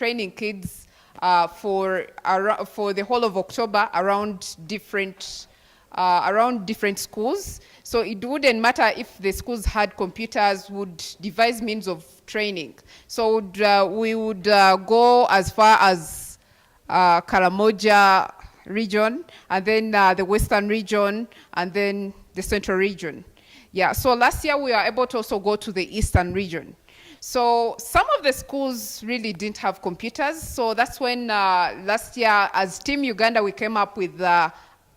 training kids for the whole of October around different schools. So it wouldn't matter if the schools had computers, would devise means of training. So we would go as far as Karamoja region, and then the Western region, and then the Central region. Yeah, so last year we were able to also go to the Eastern region. So some of the schools really didn't have computers. So that's when last year, as Team Uganda, we came up with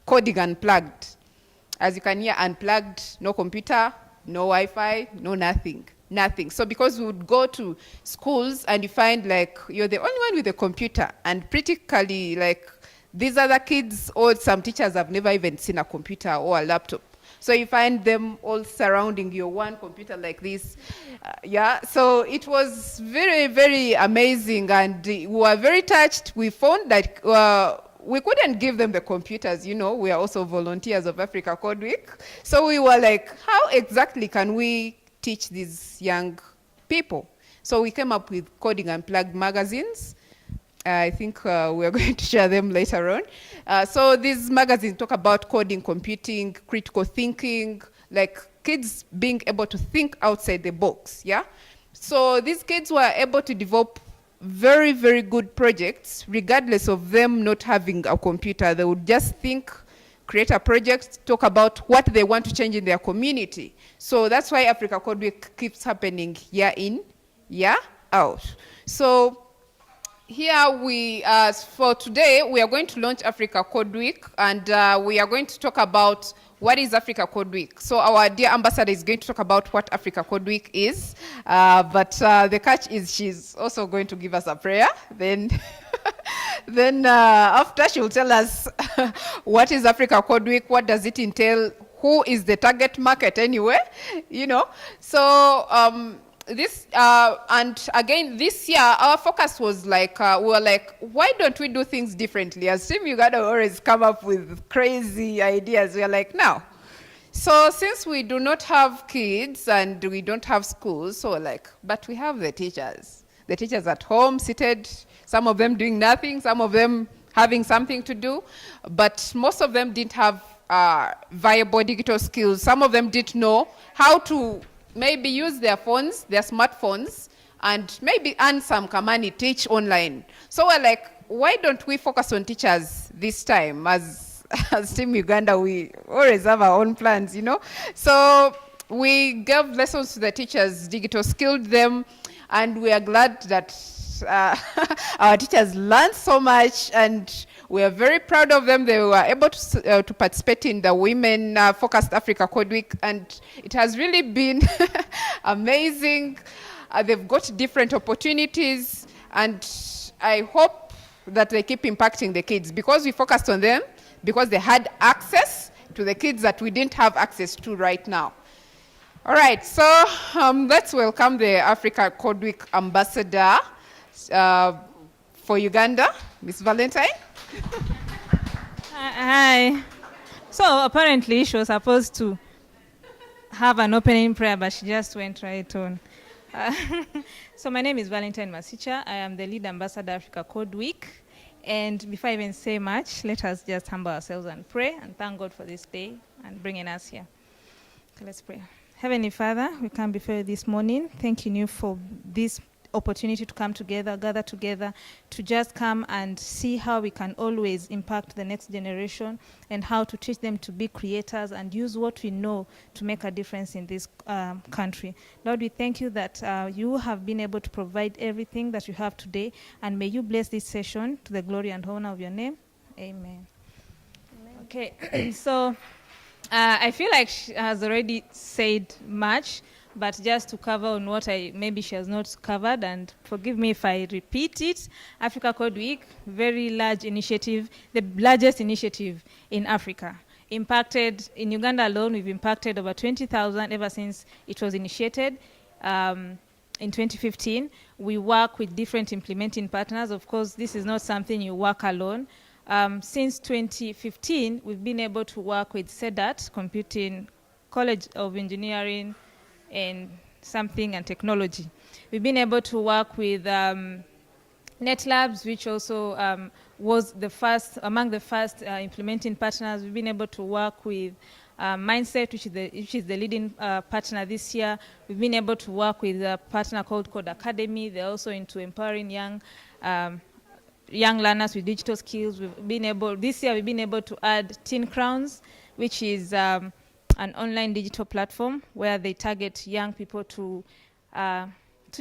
coding unplugged. As you can hear, unplugged, no computer, no Wi-Fi, no nothing. So because we would go to schools and you find like you're the only one with a computer, and critically like these other kids or some teachers have never even seen a computer or a laptop. So you find them all surrounding your one computer like this. Yeah, so it was very, very amazing, and we were very touched. We found that we couldn't give them the computers, you know, we are also volunteers of Africa Code Week. So we were like, how exactly can we teach these young people? So we came up with Coding Unplugged magazines. I think we're going to share them later on. So these magazines talk about coding, computing, critical thinking, like kids being able to think outside the box, yeah? So these kids were able to develop very, very good projects, regardless of them not having a computer. They would just think, create a project, talk about what they want to change in their community. So that's why Africa Code Week keeps happening year in, year out. So here for today, we are going to launch Africa Code Week, and we are going to talk about what is Africa Code Week. So our dear ambassador is going to talk about what Africa Code Week is, but the catch is she's also going to give us a prayer. Then, after she'll tell us what is Africa Code Week, what does it entail, who is the target market anyway, you know. So and again, this year, our focus was like, we were like, why don't we do things differently? As Team Uganda always come up with crazy ideas. We are like, no. So since we do not have kids and we don't have schools, so like, but we have the teachers. The teachers at home, seated, some of them doing nothing, some of them having something to do, but most of them didn't have viable digital skills. Some of them didn't know how to maybe use their phones, their smartphones, and maybe earn some money, teach online. So we're like, why don't we focus on teachers this time? As Team Uganda, we always have our own plans, you know? So we gave lessons to the teachers, digital skilled them, and we are glad that our teachers learned so much, and we are very proud of them. They were able to participate in the Women Focused Africa Code Week, and it has really been amazing. They've got different opportunities, and I hope that they keep impacting the kids, because we focused on them, because they had access to the kids that we didn't have access to right now. All right, so let's welcome the Africa Code Week ambassador for Uganda, Miss Valentine. Hi. So apparently she was supposed to have an opening prayer, but she just went right on. So my name is Valentine Masicha. I am the lead ambassador Africa Code Week. And before I even say much, let us just humble ourselves and pray and thank God for this day and bringing us here. Okay, let's pray. Heavenly Father, we come before you this morning, thanking you for this opportunity to come together, gather together, to just come and see how we can always impact the next generation and how to teach them to be creators and use what we know to make a difference in this country. Lord, we thank you that you have been able to provide everything that you have today, and may you bless this session to the glory and honor of your name. Amen. Amen. Okay, so I feel like she has already said much, but just to cover on what maybe she has not covered, and forgive me if I repeat it, Africa Code Week, very large initiative, the largest initiative in Africa. Impacted, in Uganda alone, we've impacted over 20,000 ever since it was initiated in 2015. We work with different implementing partners. Of course, this is not something you work alone. Since 2015, we've been able to work with CEDAT, Computing, College of Engineering, and something and technology. We've been able to work with NetLabs, which also was the first, among the first implementing partners. We've been able to work with Mindset, which is the leading partner this year. We've been able to work with a partner called Code Academy. They're also into empowering young learners with digital skills. This year we've been able to add Teen Crowns, which is an online digital platform where they target young people to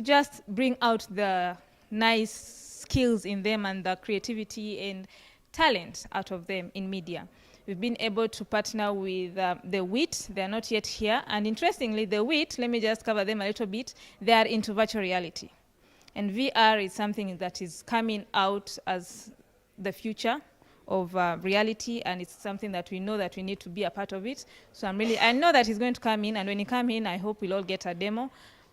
just bring out the nice skills in them and the creativity and talent out of them in media. We've been able to partner with the WIT. They're not yet here. And interestingly, the WIT, let me just cover them a little bit, they are into virtual reality. And VR is something that is coming out as the future of reality, and it's something that we know that we need to be a part of it. So I know that he's going to come in, and when he comes in, I hope we'll all get a demo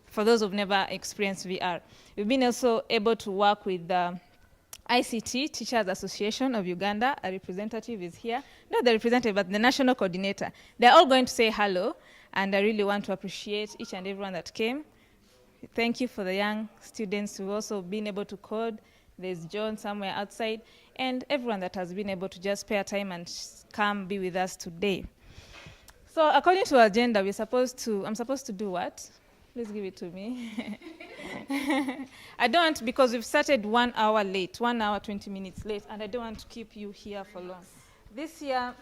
for those who've never experienced VR. We've been also able to work with the ICT Teachers Association of Uganda. A representative is here. Not the representative, but the national coordinator. They're all going to say hello, and I really want to appreciate each and everyone that came. Thank you for the young students who've also been able to code. There's John somewhere outside, and everyone that has been able to just spare time and come be with us today. So according to our agenda, I'm supposed to do what? Please give it to me. I don't, because we've started 1 hour late, 1 hour, 20 minutes late, and I don't want to keep you here for long. This year,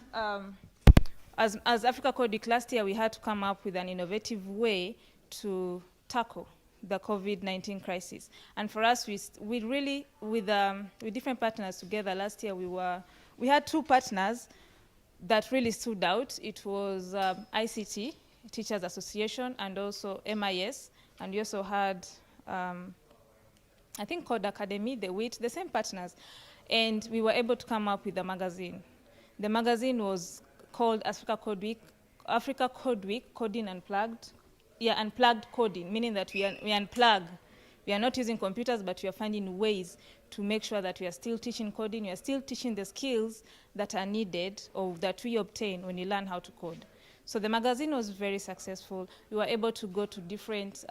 as Africa Code Week last year, we had to come up with an innovative way to tackle the COVID-19 crisis. And for us, we really, with different partners together, last year we had 2 partners that really stood out. It was ICT, Teachers Association, and also MIS. And we also had, I think, Code Academy, the WIT, the same partners. And we were able to come up with a magazine. The magazine was called Africa Code Week, Coding Unplugged. Yeah, unplugged coding, meaning that we unplug. We are not using computers, but we are finding ways to make sure that we are still teaching coding, we are still teaching the skills that are needed or that we obtain when you learn how to code. So the magazine was very successful. We were able to go to different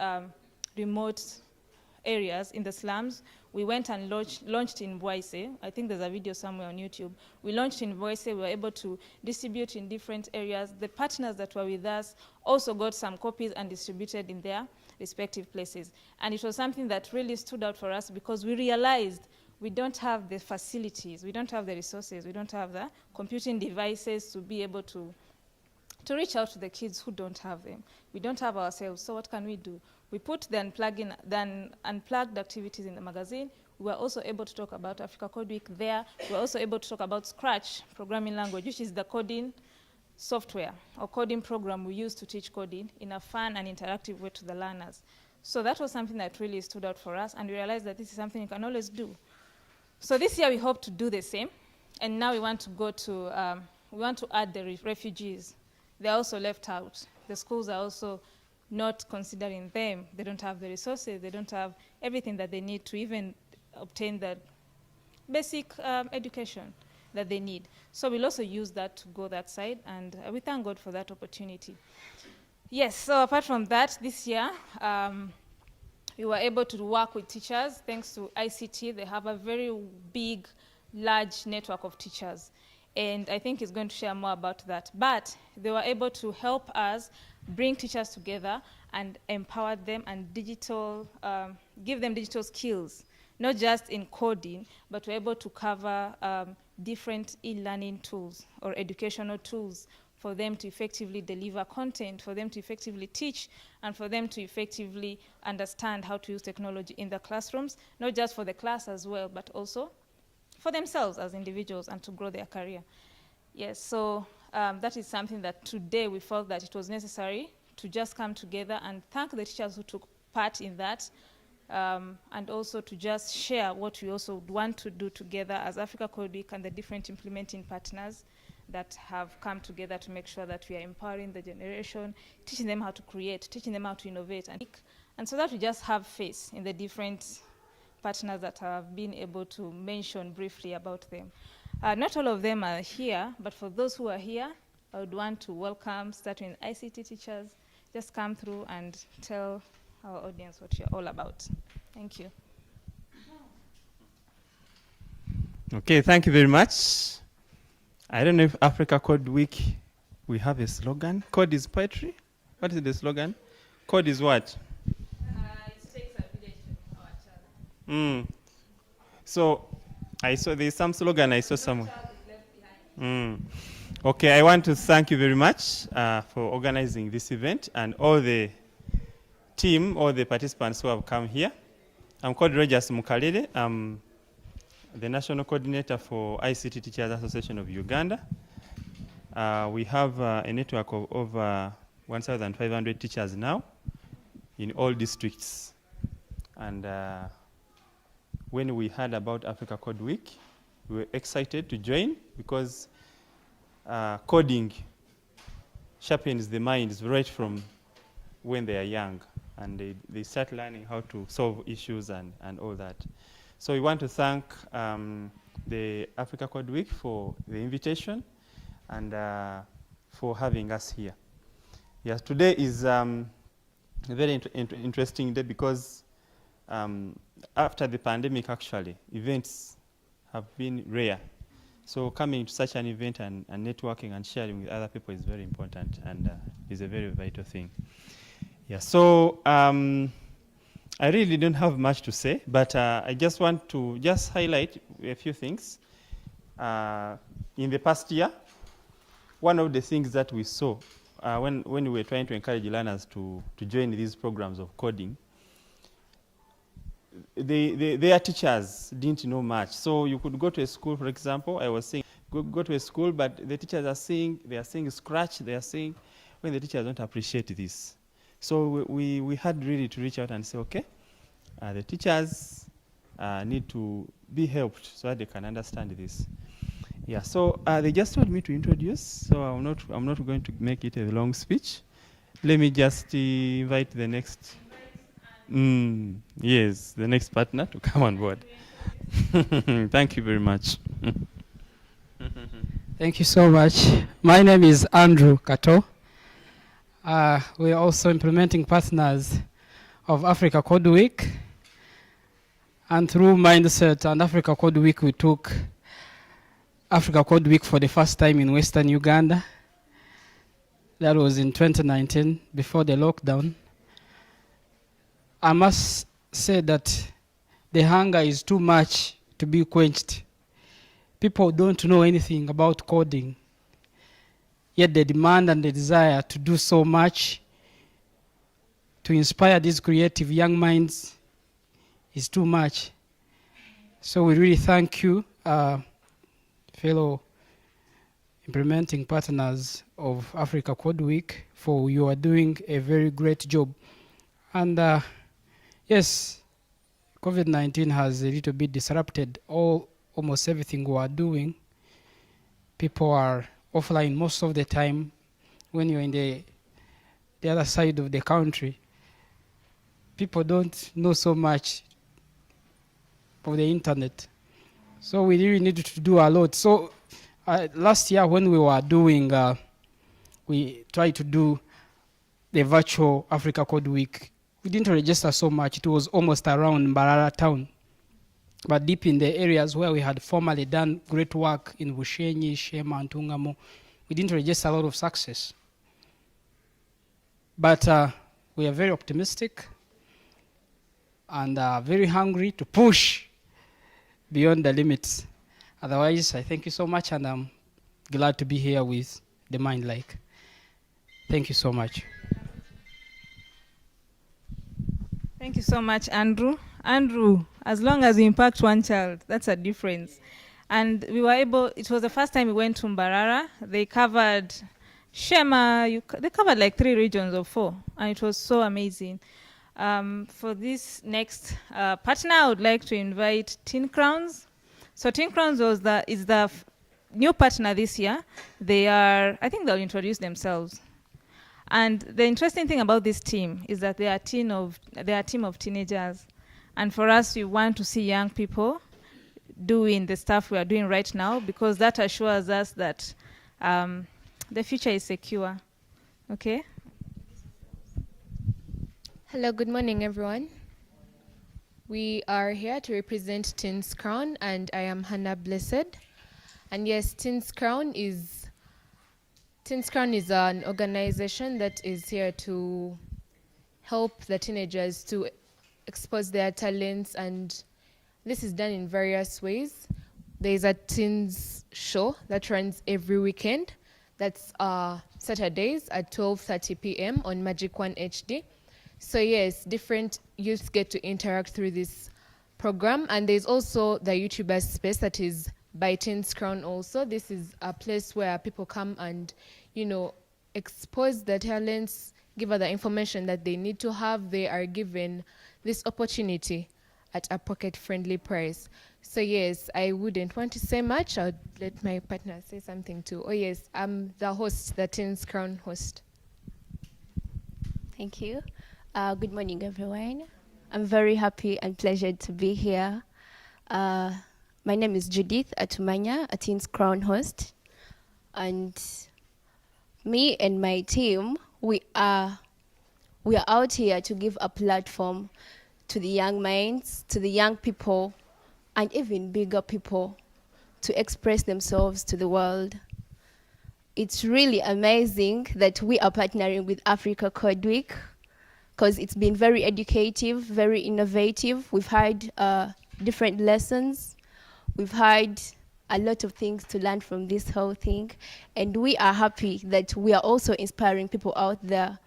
remote areas in the slums. We went and launched in Boise. I think there's a video somewhere on YouTube. We launched in Boise. We were able to distribute in different areas. The partners that were with us also got some copies and distributed in their respective places. And it was something that really stood out for us because we realized we don't have the facilities, we don't have the resources, we don't have the computing devices to be able to reach out to the kids who don't have them. We don't have ourselves, so what can we do? We put the unplugged activities in the magazine. We were also able to talk about Africa Code Week there. We were also able to talk about Scratch programming language, which is the coding software or coding program we use to teach coding in a fun and interactive way to the learners. So that was something that really stood out for us, and we realized that this is something you can always do. So this year we hope to do the same, and now we want to go to, we want to add the refugees. They're also left out. The schools are also not considering them. They don't have the resources, they don't have everything that they need to even obtain the basic education that they need. So we'll also use that to go that side, and we thank God for that opportunity. Yes, so apart from that, this year, we were able to work with teachers. Thanks to ICT, they have a very big, large network of teachers. And I think he's going to share more about that. But they were able to help us bring teachers together and empower them and give them digital skills, not just in coding, but we're able to cover different e-learning tools or educational tools for them to effectively deliver content, for them to effectively teach, and for them to effectively understand how to use technology in the classrooms, not just for the class as well, but also for themselves as individuals and to grow their career. Yes, so that is something that today we felt that it was necessary to just come together and thank the teachers who took part in that, and also to just share what we also want to do together as Africa Code Week and the different implementing partners that have come together to make sure that we are empowering the generation, teaching them how to create, teaching them how to innovate, and so that we just have faith in the different partners that have been able to mention briefly about them. Not all of them are here, but for those who are here, I would want to welcome, starting with ICT teachers, just come through and tell our audience what you're all about. Thank you. Okay, thank you very much. I don't know if Africa Code Week, we have a slogan. Code is poetry. What is the slogan? Code is what? It takes a village to know our child. So I saw there's some slogan I saw somewhere. Okay, I want to thank you very much for organizing this event and all the team, all the participants who have come here. I'm called Rogers Mukalele. I'm the National Coordinator for ICT Teachers Association of Uganda. We have a network of over 1,500 teachers now in all districts. And when we heard about Africa Code Week, we were excited to join because coding sharpens the minds right from when they are young, and they start learning how to solve issues and all that. So we want to thank the Africa Code Week for the invitation and for having us here. Yes, today is a very interesting day because after the pandemic, actually, events have been rare. So coming to such an event and networking and sharing with other people is very important and is a very vital thing. Yeah, so I really don't have much to say, but I just want to just highlight a few things. In the past year, one of the things that we saw when we were trying to encourage learners to join these programs of coding, their teachers didn't know much. So you could go to a school, for example, I was saying, go to a school, but the teachers are saying, Scratch, they are saying, when the teachers don't appreciate this. So we had really to reach out and say, okay, the teachers need to be helped so that they can understand this. Yeah, so they just told me to introduce, so I'm not going to make it a long speech. Let me just invite the next, yes, the next partner to come on board. Thank you very much. Thank you so much. My name is Andrew Kato. We are also implementing partners of Africa Code Week. And through Mindset and Africa Code Week, we took Africa Code Week for the first time in Western Uganda. That was in 2019, before the lockdown. I must say that the hunger is too much to be quenched. People don't know anything about coding, yet the demand and the desire to do so much to inspire these creative young minds is too much. So we really thank you, fellow implementing partners of Africa Code Week, for you are doing a very great job. And yes, COVID-19 has a little bit disrupted almost everything we are doing. People are offline most of the time. When you're in the other side of the country, people don't know so much of the internet. So we really needed to do a lot. So last year when we were doing, we tried to do the virtual Africa Code Week. We didn't register so much. It was almost around Mbarara town. But deep in the areas where we had formerly done great work in Bushenyi, Shema, and Tungamo, we didn't register a lot of success. But we are very optimistic and very hungry to push beyond the limits. Otherwise, I thank you so much, and I'm glad to be here with the Mind-like. Thank you so much. Thank you so much, Andrew. Andrew, as long as you impact one child, that's a difference. And we were able, it was the first time we went to Mbarara. They covered Shema, they covered like 3 regions or 4, and it was so amazing. For this next partner, I would like to invite Teen Crowns. So Teen Crowns is the new partner this year. I think they'll introduce themselves. And the interesting thing about this team is that they are a team of teenagers. And for us, we want to see young people doing the stuff we are doing right now, because that assures us that the future is secure. Okay? Hello, good morning, everyone. We are here to represent Teens Crown, and I am Hannah Blessed. And yes, Teens Crown is an organization that is here to help the teenagers to expose their talents, and this is done in various ways. There is a teens show that runs every weekend. That's Saturdays at 12:30 p.m. on Magic One HD. So yes, different youths get to interact through this program, and there's also the YouTuber space that is by Teens Crown also. This is a place where people come and, expose their talents, give her the information that they need to have. They are given this opportunity at a pocket-friendly price. So yes, I wouldn't want to say much. I'll let my partner say something too. Oh yes, I'm the host, the Teens Crown host. Thank you. Good morning, everyone. I'm very happy and pleasured to be here. My name is Judith Atumanya, a Teens Crown host. And me and my team, we are out here to give a platform to the young minds, to the young people, and even bigger people to express themselves to the world. It's really amazing that we are partnering with Africa Code Week, because it's been very educative, very innovative. We've had different lessons. We've had a lot of things to learn from this whole thing. And we are happy that we are also inspiring people out there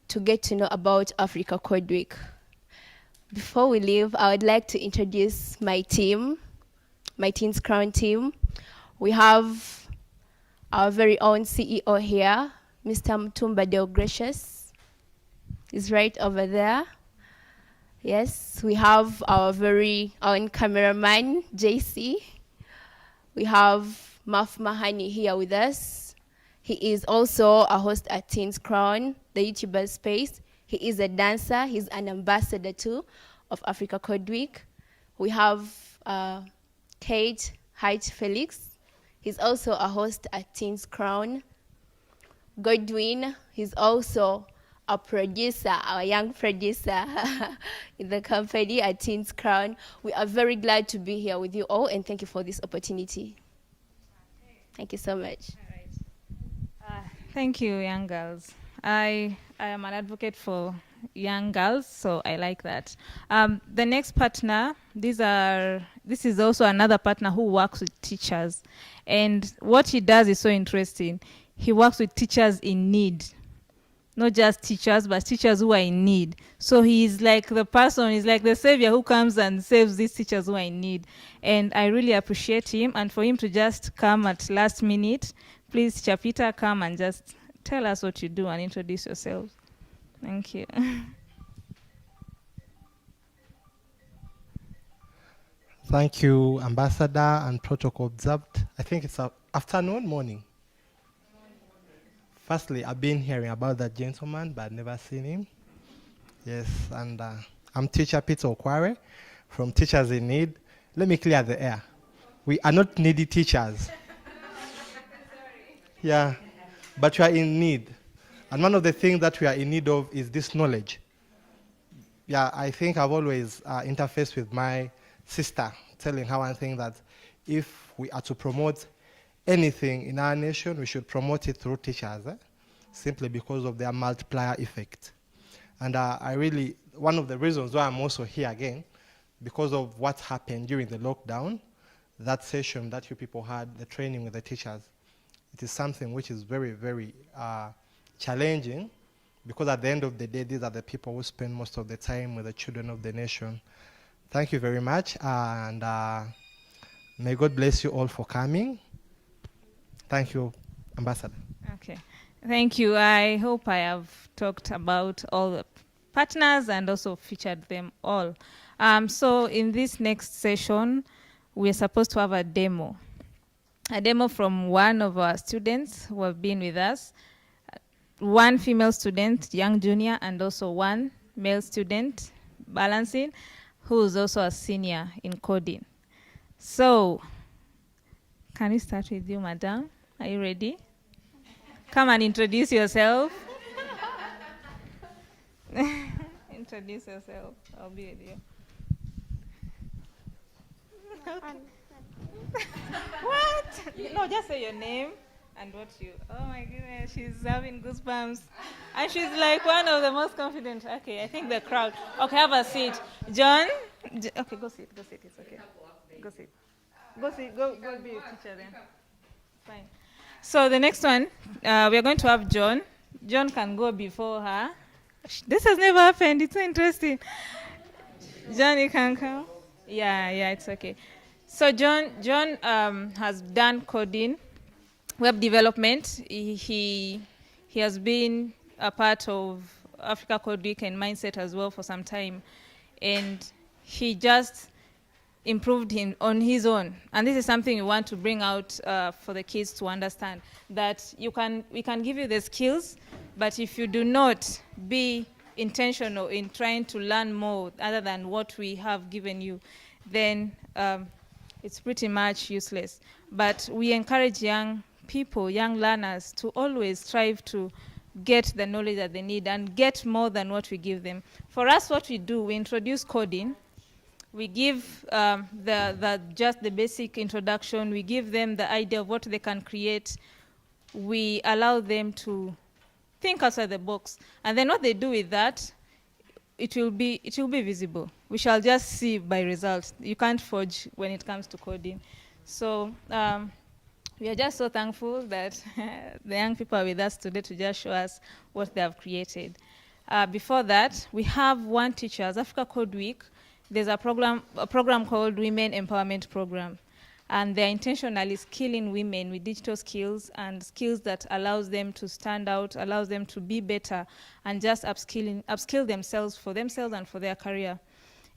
to get to know about Africa Code Week. Before we leave, I would like to introduce my team, my Teens Crown team. We have our very own CEO here, Mr. Mtumba Deogratius. Is right over there. Yes, we have our very own cameraman, JC. We have Maf Mahani here with us. He is also a host at Teens Crown, the YouTuber space. He is a dancer. He's an ambassador too of Africa Code Week. We have Kate Height Felix. He's also a host at Teens Crown. Godwin, he's also a producer, our young producer in the company at Teens Crown. We are very glad to be here with you all, and thank you for this opportunity. Thank you so much. Thank you, young girls. I am an advocate for young girls, so I like that. The next partner, this is also another partner who works with teachers. And what he does is so interesting. He works with teachers in need. Not just teachers, but teachers who are in need. So he's like the person, he's like the savior who comes and saves these teachers who are in need. And I really appreciate him. And for him to just come at last minute, please, Chapita, come and just tell us what you do and introduce yourself. Thank you. Thank you, Ambassador and Protocol observed. I think it's afternoon, morning. Firstly, I've been hearing about that gentleman, but I've never seen him. Yes, and I'm teacher Peter Okware from Teachers in Need. Let me clear the air. We are not needy teachers. Yeah, but we are in need. And one of the things that we are in need of is this knowledge. Yeah, I think I've always interfaced with my sister, telling her one thing, that if we are to promote anything in our nation, we should promote it through teachers, simply because of their multiplier effect. And one of the reasons why I'm also here again, because of what happened during the lockdown, that session that you people had, the training with the teachers, it is something which is very, very challenging, because at the end of the day, these are the people who spend most of the time with the children of the nation. Thank you very much, and may God bless you all for coming. Thank you, Ambassador. Okay, thank you. I hope I have talked about all the partners and also featured them all. So in this next session, we're supposed to have a demo from one of our students who have been with us, one female student, young junior, and also one male student, balancing, who is also a senior in coding. So, can we start with you, madam? Are you ready? Come and introduce yourself. Introduce yourself. I'll be with you. What? No, just say your name and what you. Oh my goodness, she's having goosebumps. And she's like one of the most confident. Okay, I think the crowd. Okay, have a seat. John? Okay, go sit, it's okay. Go sit. Go be a teacher then. Fine. So the next one, we are going to have John. John can go before her. This has never happened, it's so interesting. John, you can come. Yeah, it's okay. So John has done coding, web development. He has been a part of Africa Code Week and Mindset as well for some time, and he just improved him on his own. And this is something we want to bring out for the kids to understand, that we can give you the skills, but if you do not be intentional in trying to learn more other than what we have given you, then it's pretty much useless. But we encourage young people, young learners, to always strive to get the knowledge that they need and get more than what we give them. For us, what we do, we introduce coding. We give just the basic introduction. We give them the idea of what they can create. We allow them to think outside the box. And then what they do with that, it will be visible. We shall just see by results. You can't forge when it comes to coding. So we are just so thankful that the young people are with us today to just show us what they have created. Before that, we have one teacher, as Africa Code Week. There's a program called Women Empowerment Program. And they're intentionally skilling women with digital skills and skills that allows them to stand out, allows them to be better, and just upskill themselves and for their career.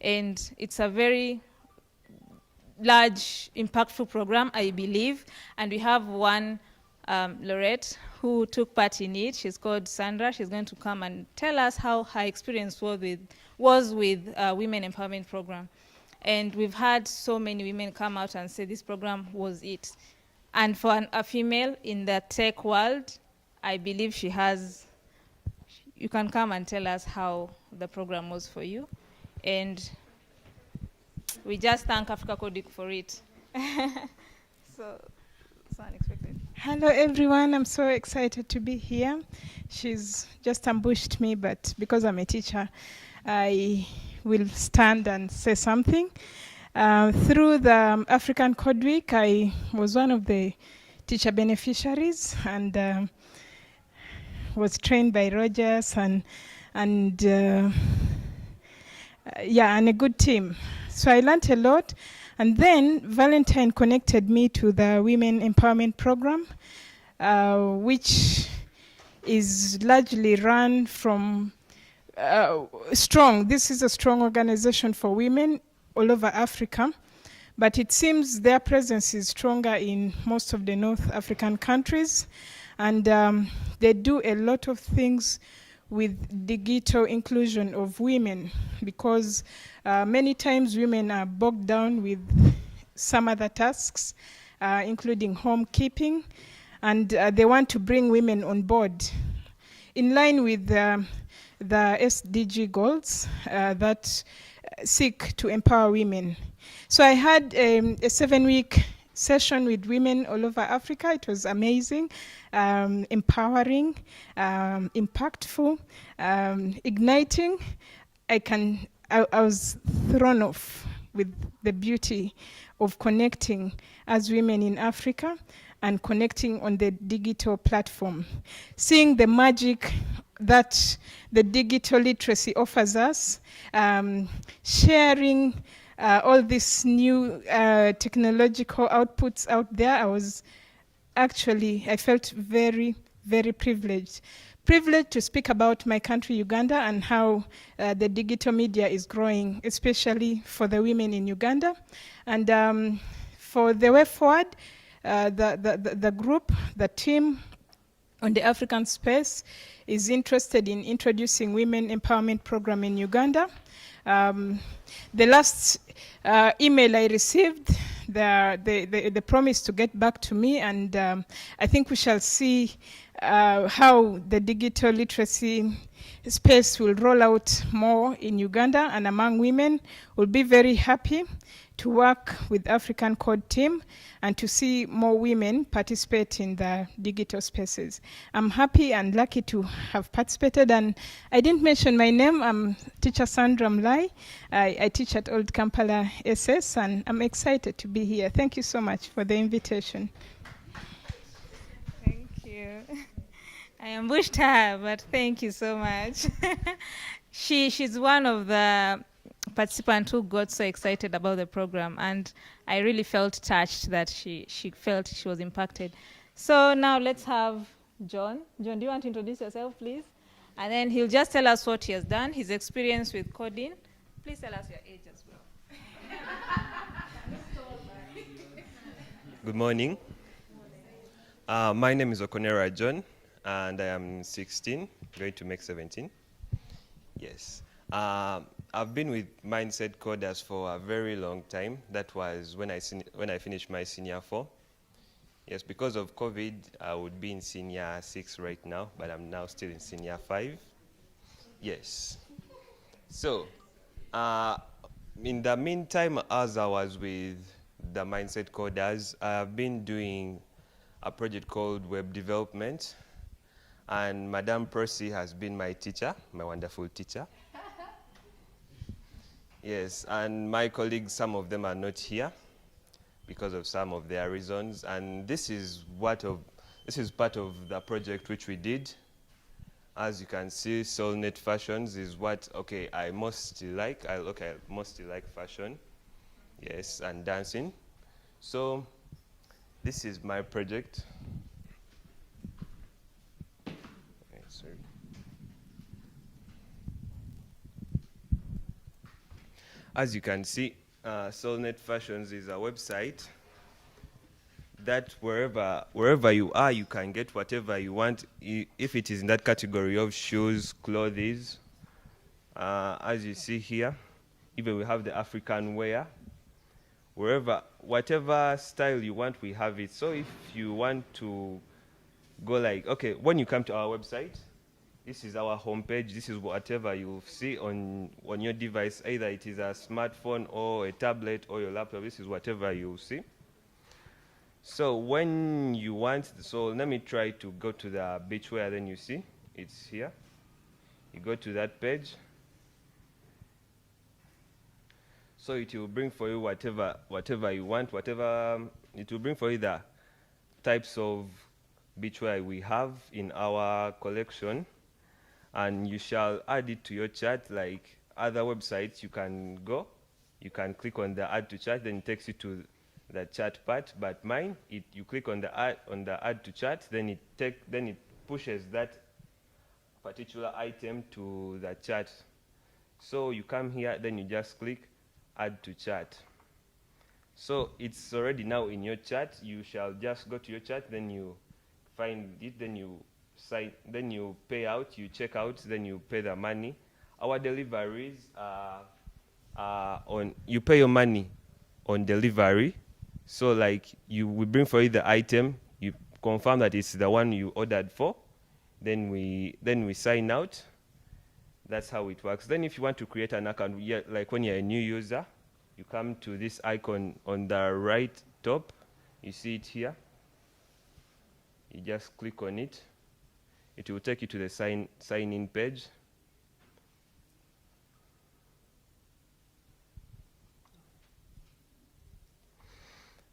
And it's a very large, impactful program, I believe. And we have one laureate who took part in it. She's called Sandra. She's going to come and tell us how her experience was with Women Empowerment Program. And we've had so many women come out and say this program was it. And for a female in the tech world, I believe she has, you can come and tell us how the program was for you. And we just thank Africa Code Week for it. So unexpected. Hello everyone, I'm so excited to be here. She's just ambushed me, but because I'm a teacher, I will stand and say something. Through the African Code Week, I was one of the teacher beneficiaries and was trained by Rogers and a good team. So I learned a lot. And then Valentine connected me to the Women Empowerment Program, which is largely run from strong. This is a strong organization for women all over Africa, but it seems their presence is stronger in most of the North African countries, and they do a lot of things with digital inclusion of women, because many times women are bogged down with some other tasks, including homekeeping, and they want to bring women on board in line with the SDG goals that seek to empower women. So I had a 7-week session with women all over Africa. It was amazing, empowering, impactful, igniting. I was thrown off with the beauty of connecting as women in Africa and connecting on the digital platform, seeing the magic that the digital literacy offers us, sharing all these new technological outputs out there. I felt very, very privileged. Privileged to speak about my country, Uganda, and how the digital media is growing, especially for the women in Uganda. And for the way forward, the group, the team on the African space is interested in introducing Women Empowerment Program in Uganda. The last email I received, they promised to get back to me, and I think we shall see how the digital literacy space will roll out more in Uganda and among women. We'll be very happy to work with African Code team and to see more women participate in the digital spaces. I'm happy and lucky to have participated, and I didn't mention my name. I'm teacher Sandra Mlai. I teach at Old Kampala SS, and I'm excited to be here. Thank you so much for the invitation. Thank you. I ambushed her, but thank you so much. She's one of the participants who got so excited about the program, and I really felt touched that she felt she was impacted. So now let's have John. John, do you want to introduce yourself, please? And then he'll just tell us what he has done, his experience with coding. Please tell us your age as well. Good morning. My name is Okonera John, and I am 16, going to make 17. Yes. I've been with Mindset Coders for a very long time. That was when I finished my senior 4. Yes, because of COVID, I would be in senior 6 right now, but I'm now still in senior 5. Yes. So, in the meantime, as I was with the Mindset Coders, I've been doing a project called Web Development, and Madame Percy has been my teacher, my wonderful teacher. Yes, and my colleagues, some of them are not here because of some of their reasons, and this is part of the project which we did. As you can see, Soulnet Fashions is what I mostly like. I mostly like fashion, yes, and dancing. So this is my project. Sorry. As you can see, Soulnet Fashions is a website that wherever you are, you can get whatever you want, if it is in that category of shoes, clothes. As you see here, even we have the African wear. Whatever style you want, we have it. So if you want to go when you come to our website, this is our homepage. This is whatever you'll see on your device, either it is a smartphone or a tablet or your laptop. This is whatever you'll see. So when you want, so let me try to go to the beachwear, then you see, it's here. You go to that page. So it will bring for you whatever you want, it will bring for you the types of beachwear we have in our collection. And you shall add it to your chart like other websites. You can click on the add to chart, then it takes you to the chart part. But mine, you click on the add to chart, then it pushes that particular item to the chart. So you come here, then you just click add to chart. So it's already now in your chart. You shall just go to your chart, then you find it, then you sign, then you pay out, you check out, then you pay the money. Our deliveries you pay your money on delivery. So we bring for you the item, you confirm that it's the one you ordered for, then we sign out. That's how it works. Then if you want to create an account, like when you're a new user, you come to this icon on the right top, you see it here. You just click on it. It will take you to the sign-in page.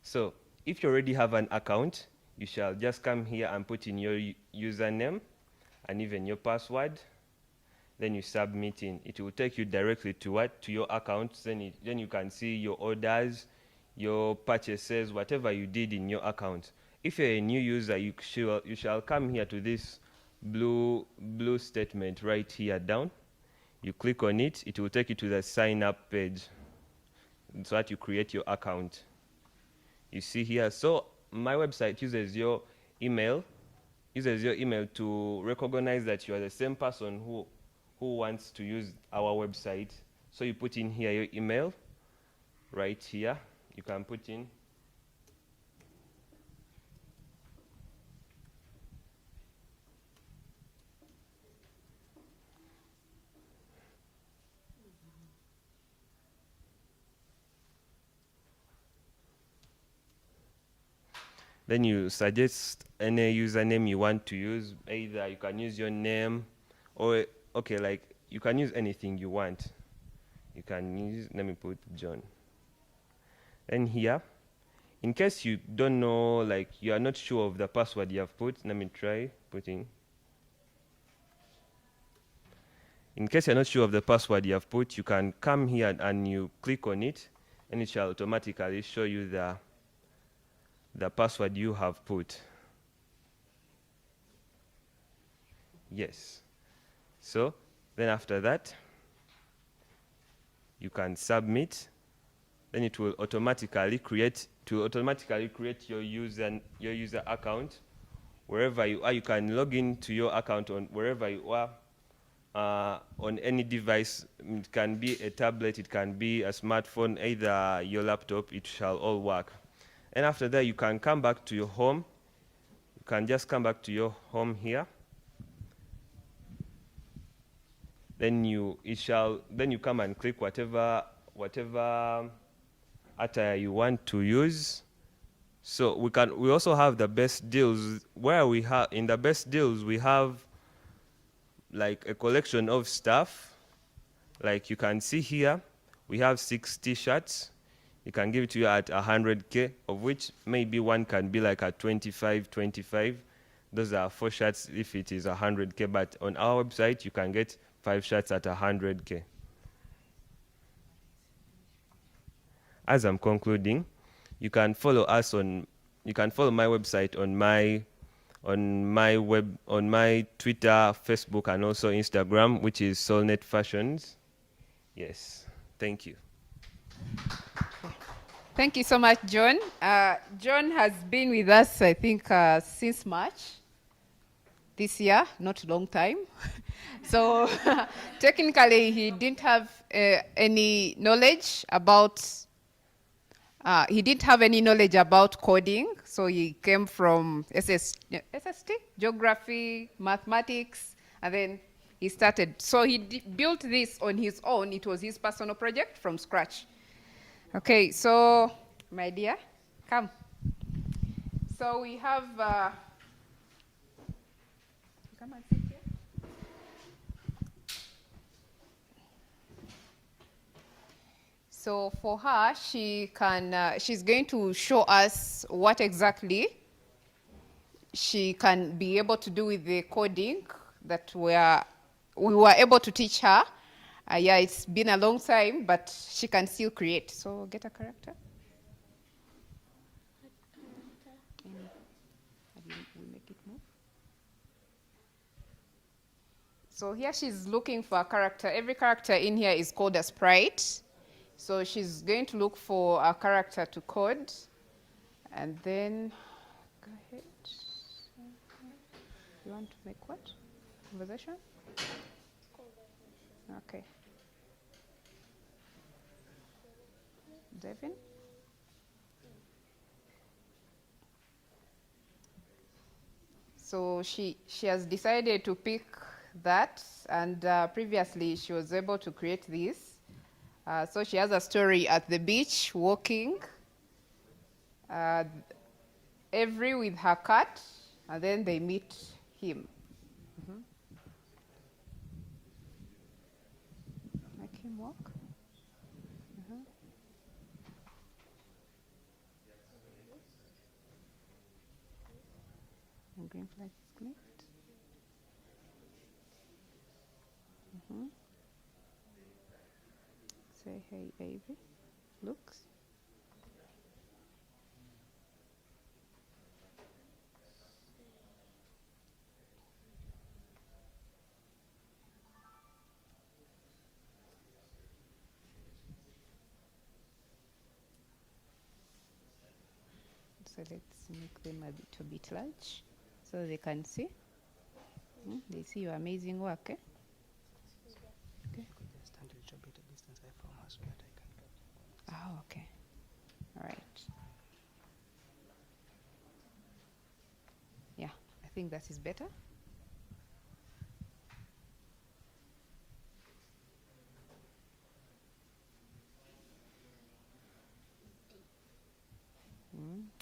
So if you already have an account, you shall just come here and put in your username and even your password. Then you submit in. It will take you directly to your account. Then you can see your orders, your purchases, whatever you did in your account. If you're a new user, you shall come here to this blue statement right here down. You click on it. It will take you to the sign up page so that you create your account. You see here. So my website uses your email to recognize that you are the same person who wants to use our website. So you put in here your email right here. You can put in Then you suggest any username you want to use. Either you can use your name, or okay, like you can use anything you want. You can use, let me put John. Then here, in case you don't know, like you are not sure of the password you have put, let me try putting. In case you're not sure of the password you have put, you can come here and you click on it, and it shall automatically show you the password you have put. Yes. So then after that, you can submit. Then it will automatically create your user account wherever you are. You can log into your account on wherever you are. On any device. It can be a tablet, it can be a smartphone, either your laptop, it shall all work. And after that, you can come back to your home. You can just come back to your home here. Then you come and click whatever attire you want to use. So we also have the best deals, where we have in the best deals we have like a collection of stuff. Like you can see here, we have 6 t-shirts. You can give it to you at 100K, of which maybe one can be like at 25. Those are 4 shirts if it is 100K, but on our website you can get 5 shirts at 100K. As I'm concluding, you can follow my website on my Twitter, Facebook, and also Instagram, which is Solnet Fashions. Yes, thank you. Thank you so much, John. John has been with us, I think, since March this year, not a long time. So technically, he didn't have any knowledge about coding. So he came from SST, geography, mathematics, and then he started. So he built this on his own. It was his personal project from scratch. Okay, so my dear, come. So we have, come and sit here. So for her, she's going to show us what exactly she can be able to do with the coding that we were able to teach her. Yeah, it's been a long time, but she can still create. So get a character. We make it move. So here she's looking for a character. Every character in here is called a sprite. So she's going to look for a character to code. And then, go ahead. You want to make what? Conversation? Okay. Devin? So she has decided to pick that, and previously she was able to create this. So she has a story at the beach walking, Avery with her cat, and then they meet him. Make him walk. And green flag is clicked. Say, hey, Avery. Looks. So let's make them a bit large so they can see. They see your amazing work, eh? Okay. Stand a little bit a distance away from us so that I can get. Oh, okay. All right. Yeah, I think that is better.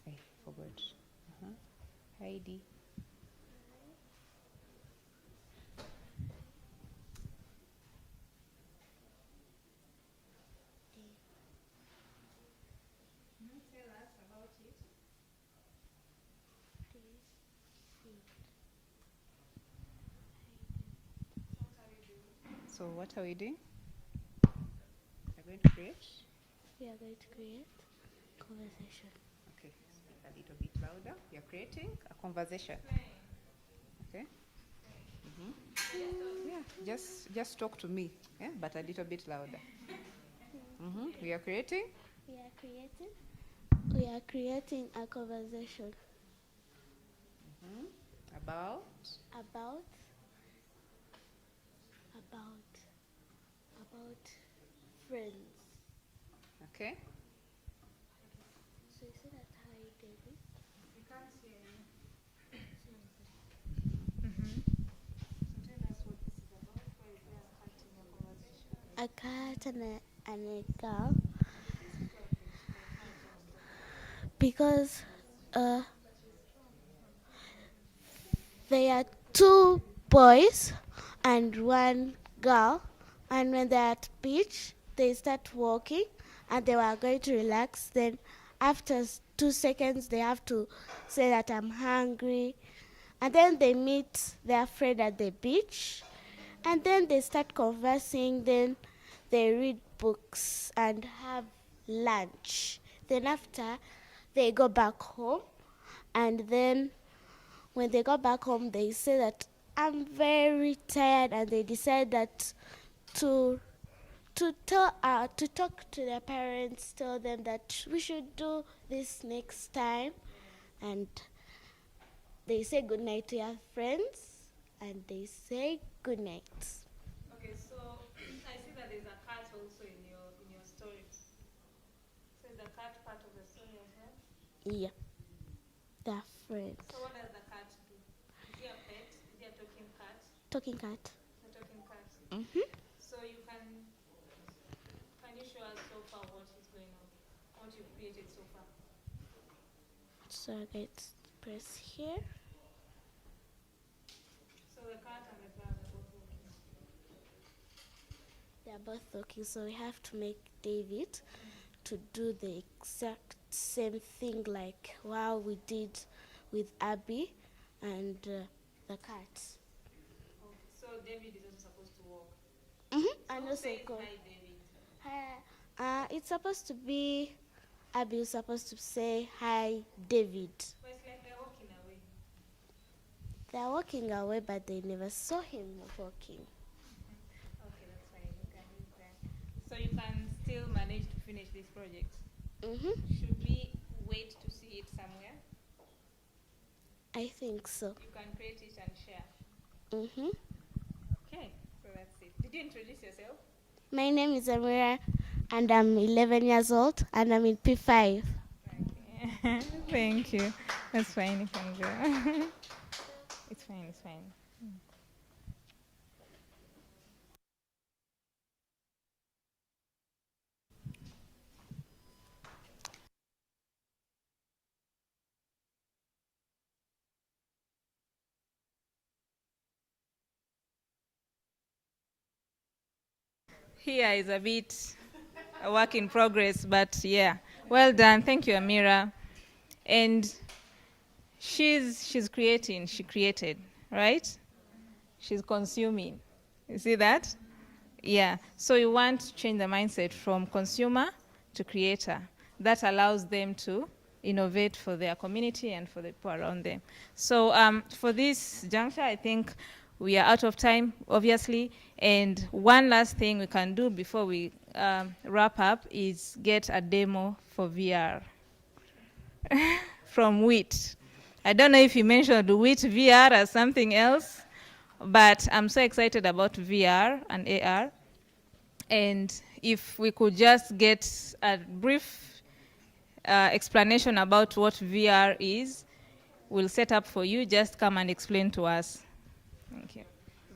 I forgot. Heidi. So what are we doing? We're going to create? We are going to create conversation. Okay, speak a little bit louder. We are creating a conversation. Okay? Yeah, just talk to me, yeah, but a little bit louder. We are creating? We are creating a conversation About? about friends. Okay. So you say that, hi David. We can't hear you. A cat and a girl. Because they are two boys and one girl, and when they're at beach, they start walking, and they were going to relax. Then, after 2 seconds, they have to say that I'm hungry, and then they meet their friend at the beach, and then they start conversing. Then they read books and have lunch. Then after, they go back home, and then when they got back home, they say that I'm very tired, and they decide that to talk to their parents, tell them that we should do this next time, and they say good night to their friends, and they say good night. Okay, so I see that there's a cat also in your story. So is the cat part of the story as well? Yeah, they're friends. So what does the cat do? Is he a pet? Is he a talking cat? Talking cat. A talking cat. So can you show us so far what is going on? What you've created so far? So I get press here. So the cat and the girl are both walking. They're both talking, so we have to make David to do the exact same thing like what we did with Abby and the cat. Okay, so David is also supposed to walk. And Who also says go. hi, David? Hi. It's supposed to be Abby who's supposed to say hi, David. Well, it's like they're walking away. They're walking away, but they never saw him walking. Okay, that's fine. You can use that. So you can still manage to finish this project. Should we wait to see it somewhere? I think so. You can create it and share. Okay, so that's it. Did you introduce yourself? My name is Amira, and I'm 11 years old, and I'm in P5. Okay. Thank you. That's fine. You can go. It's fine. It's fine. Here is a bit a work in progress, but yeah, well done. Thank you, Amira. And she's creating. She created, right? She's consuming. You see that? Yeah. So you want to change the mindset from consumer to creator. That allows them to innovate for their community and for the people around them. So for this juncture, I think we are out of time, obviously. And one last thing we can do before we wrap up is get a demo for VR from WIT. I don't know if you mentioned WIT VR or something else, but I'm so excited about VR and AR. And if we could just get a brief explanation about what VR is, we'll set up for you. Just come and explain to us. Thank you.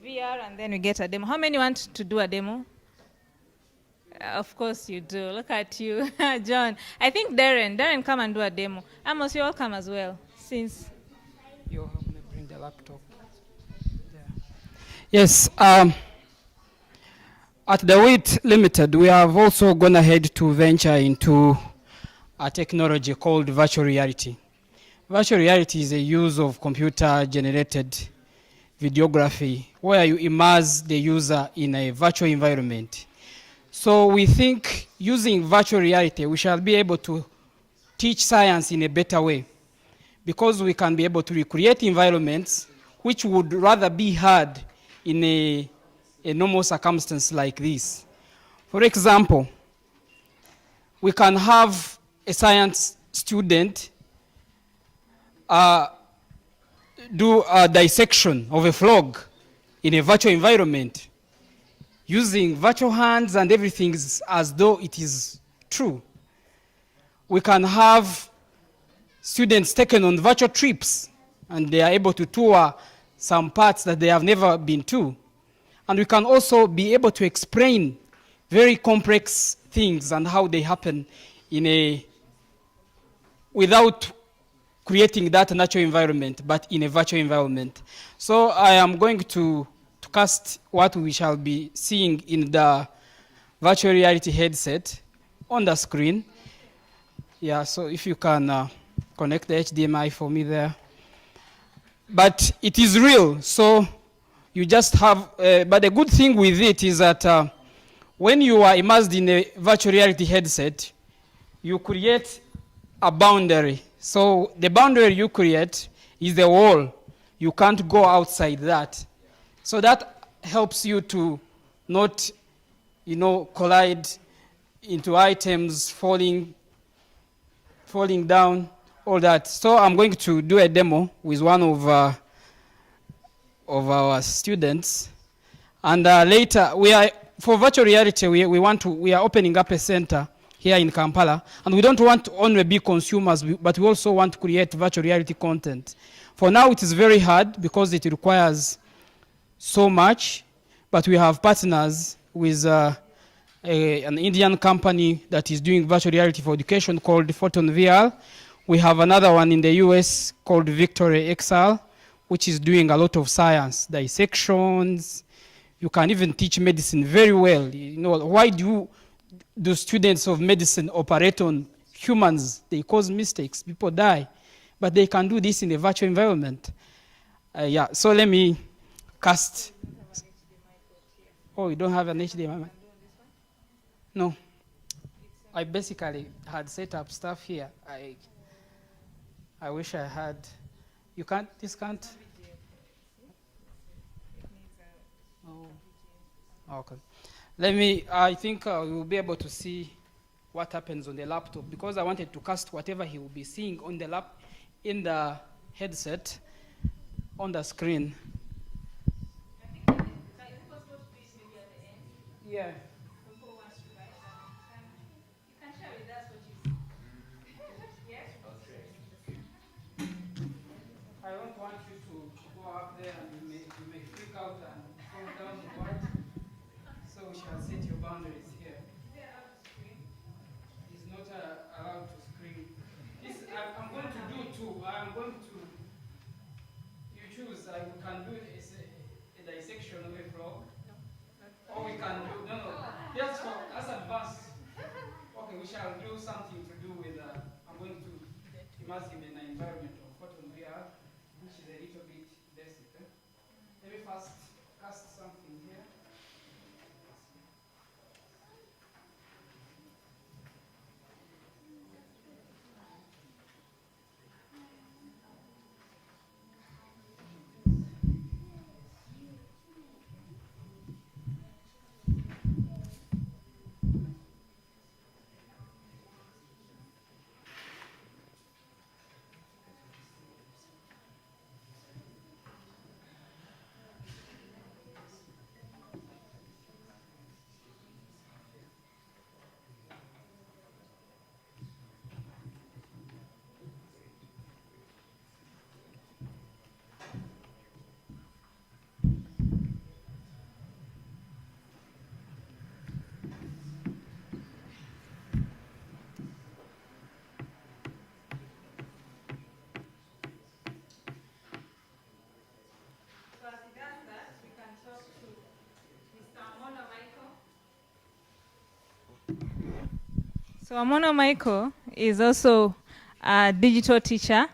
VR, and then we get a demo. How many want to do a demo? Of course you do. Look at you, John. I think Darren, come and do a demo. Amos, you're welcome as well. Since You help me bring the laptop. There. Yes. At the WIT Limited, we have also gone ahead to venture into a technology called virtual reality. Virtual reality is a use of computer-generated videography where you immerse the user in a virtual environment. So we think using virtual reality, we shall be able to teach science in a better way because we can be able to recreate environments which would rather be hard in a normal circumstance like this. For example, we can have a science student do a dissection of a frog in a virtual environment using virtual hands and everything as though it is true. We can have students taken on virtual trips and they are able to tour some parts that they have never been to. And we can also be able to explain very complex things and how they happen without creating that natural environment, but in a virtual environment. So I am going to cast what we shall be seeing in the virtual reality headset on the screen. Yeah, so if you can connect the HDMI for me there. But it is real, so you just have, but the good thing with it is that when you are immersed in a virtual reality headset, you create a boundary. So the boundary you create is the wall. You can't go outside that. So that helps you to not, collide into items, falling down, all that. So I'm going to do a demo with one of our students. And later, for virtual reality, we are opening up a center here in Kampala. And we don't want to only be consumers, but we also want to create virtual reality content. For now, it is very hard because it requires so much, but we have partners with an Indian company that is doing virtual reality for education called Photon VR. We have another one in the US called Victory XL, which is doing a lot of science, dissections. You can even teach medicine very well. Why do students of medicine operate on humans? They cause mistakes, people die. But they can do this in a virtual environment. So let me cast. Oh, you don't have an HDMI? No. I basically had set up stuff here. I wish I had. You can't, this can't? Oh, okay. I think we'll be able to see what happens on the laptop because I wanted to cast whatever he will be seeing on the in the headset on the screen. Yeah. I don't want you to go up there and you may freak out and fall down the board. So we shall set your boundaries here. He's not allowed to scream. I'm going to do two. I'm going to, you choose. We can do a dissection of a frog. Or we can do, that's advanced. Okay, we shall do something to do with, I'm going to immerse him in an environment of Photon VR, which is a little bit basic. Let me first cast something here. So Amono Michael is also a digital teacher.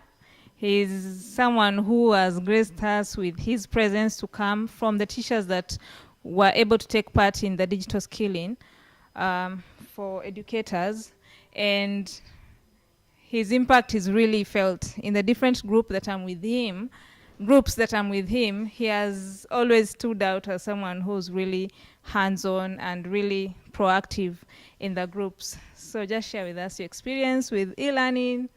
He's someone who has graced us with his presence to come from the teachers that were able to take part in the digital skilling for educators. And his impact is really felt in the different groups that I'm with him. He has always stood out as someone who's really hands-on and really proactive in the groups. So just share with us your experience with e-learning.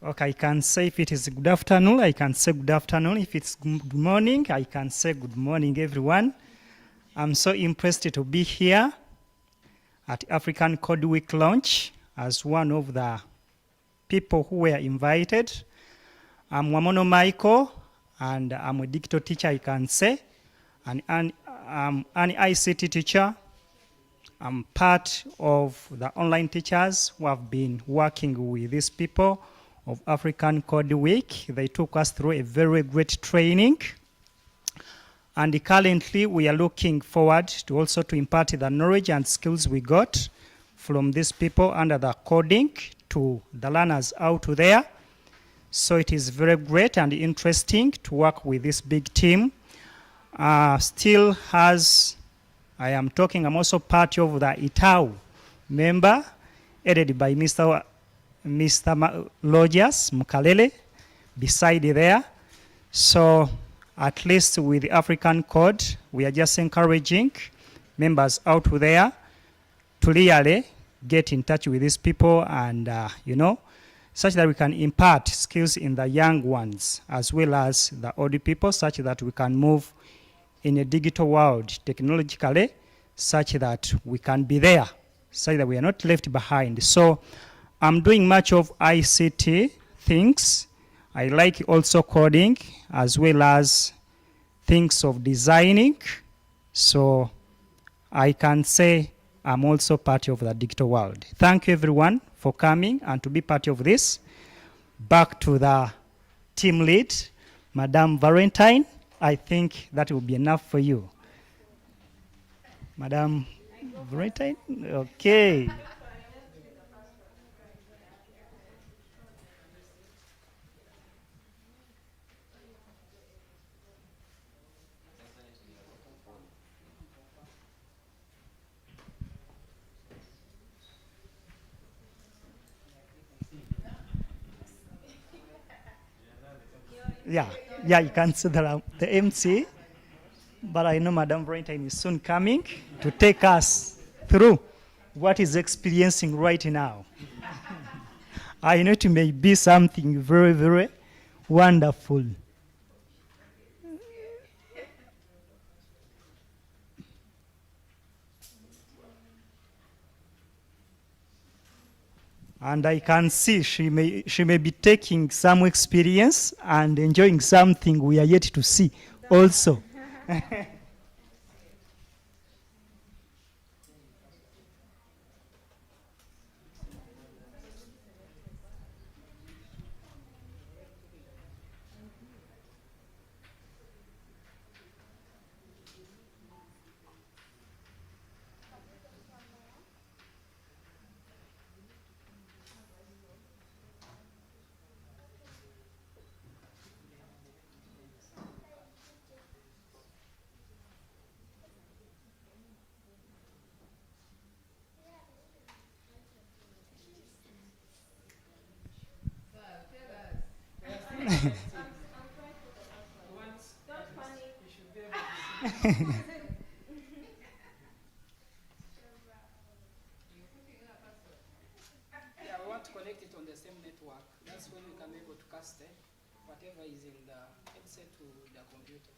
Okay, I can say if it is good afternoon, I can say good afternoon. If it's good morning, I can say good morning, everyone. I'm so impressed to be here at African Code Week launch as one of the people who were invited. I'm Wamono Michael, and I'm a digital teacher, I can say, and I'm an ICT teacher. I'm part of the online teachers who have been working with these people of African Code Week. They took us through a very great training. And currently we are looking forward to also to impart the knowledge and skills we got from these people under the coding to the learners out there. So it is very great and interesting to work with this big team. Still as I am talking, I'm also part of the ITAU member, headed by Mr. Rogers Mukalele, beside there. So at least with the African Code, we are just encouraging members out there to really get in touch with these people and, such that we can impart skills in the young ones as well as the older people, such that we can move in a digital world technologically, such that we can be there, such that we are not left behind. So I'm doing much of ICT things. I like also coding as well as things of designing. So I can say I'm also part of the digital world. Thank you everyone for coming and to be part of this. Back to the team lead, Madame Valentine. I think that will be enough for you. Madame Valentine? Okay. Yeah, you can see the MC, but I know Madame Valentine is soon coming to take us through what is experiencing right now. I know it may be something very, very wonderful. And I can see she may be taking some experience and enjoying something we are yet to see also. Yeah, we want to connect it on the same network. That's when we can be able to cast whatever is in the headset to the computer.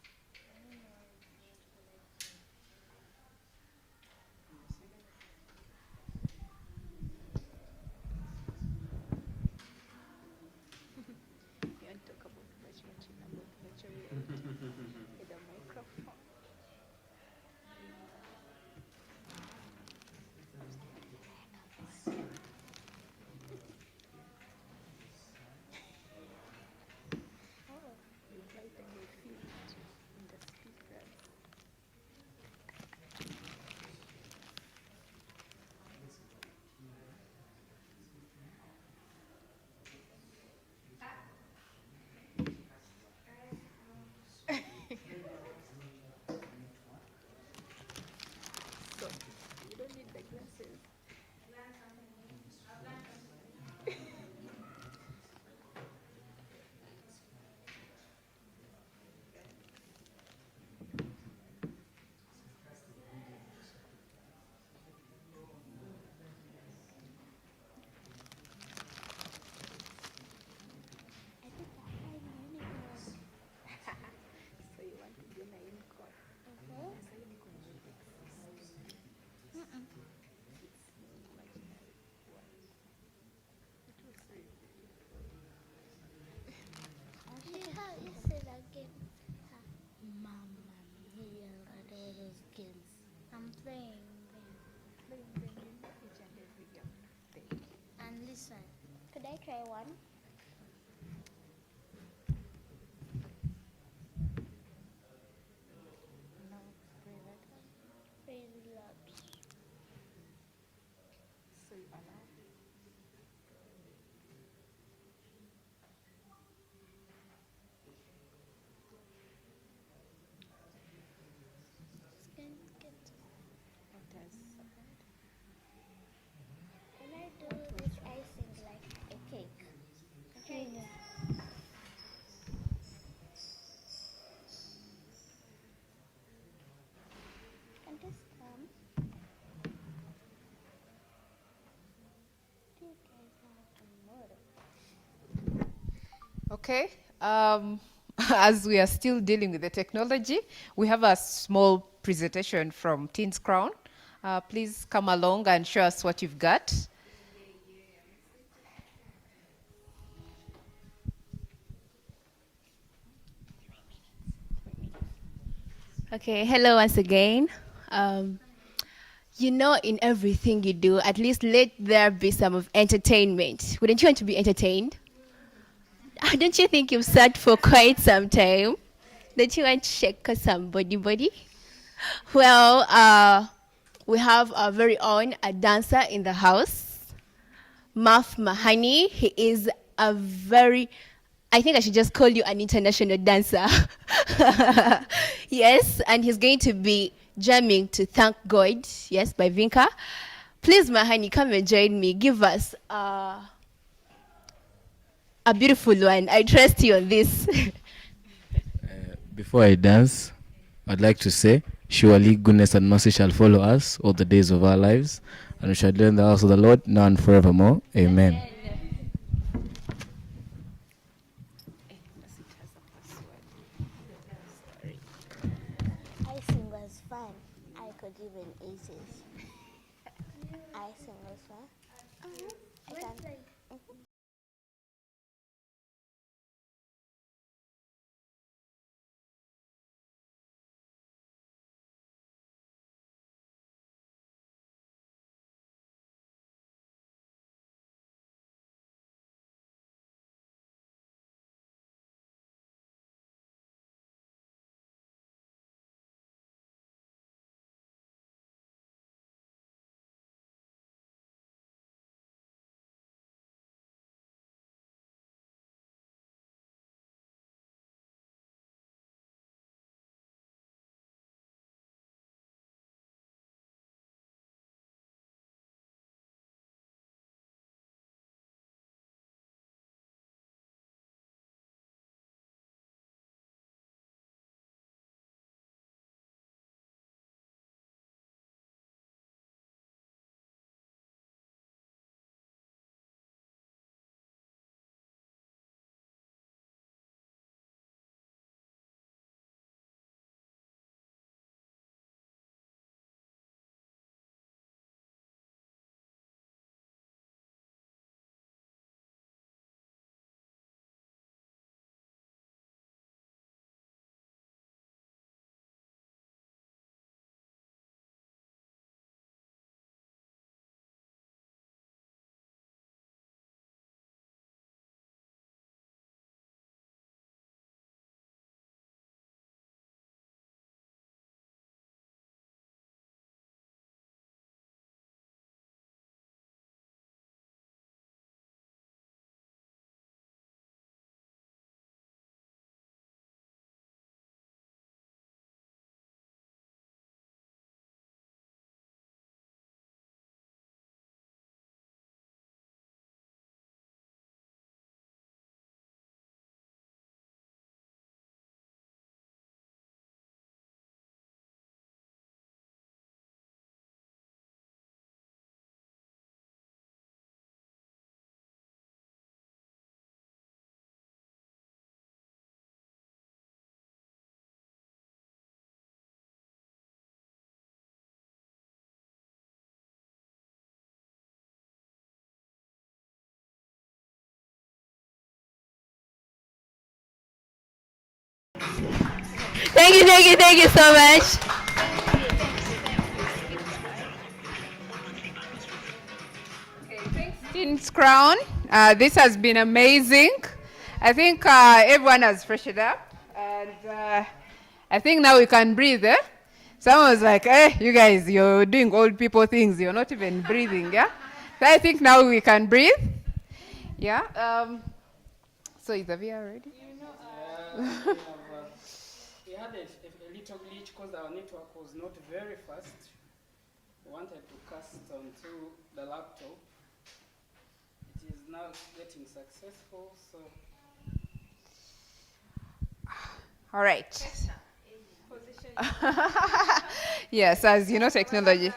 try one. Crazy labs. Can I do this icing like a cake? Okay. Can this come? Do you guys have tomorrow? Okay. As we are still dealing with the technology, we have a small presentation from Teens Crown. Please come along and show us what you've got. Okay, hello once again. You know, in everything you do, at least let there be some of entertainment. Wouldn't you want to be entertained? Don't you think you've sat for quite some time? Don't you want to shake somebody? Well, we have our very own a dancer in the house, Maf Mahani. He is a very, I think I should just call you an international dancer. Yes, and he's going to be jamming to Thank God, yes, by Vinka. Please, Mahani, come and join me. Give us a beautiful one. I trust you on this. Before I dance, I'd like to say, surely goodness and mercy shall follow us all the days of our lives, and we shall dwell in the house of the Lord now and forevermore. Amen. Icing was fun. I could even eat it. Icing was fun. I can. Thank you so much. Teens Crown. This has been amazing. I think everyone has freshened up, and I think now we can breathe. Someone was like, "Hey, you guys, you're doing old people things. You're not even breathing." Yeah. So I think now we can breathe. Yeah. So is the VR ready? We had a little glitch because our network was not very fast. We wanted to cast onto the laptop. It is now getting successful, so. All right. Yes, as you know, technology.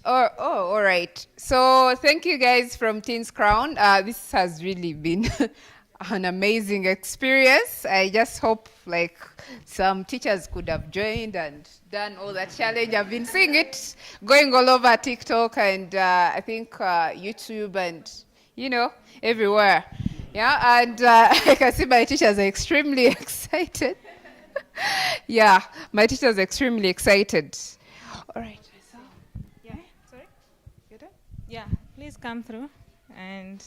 Oh, all right. So thank you guys from Teens Crown. This has really been an amazing experience. I just hope like some teachers could have joined and done all that challenge. I've been seeing it going all over TikTok and I think YouTube and, you know, everywhere. Yeah, and I can see my teachers are extremely excited. Yeah, my teachers are extremely excited. All right. Yeah, sorry? You're done? Yeah, please come through and...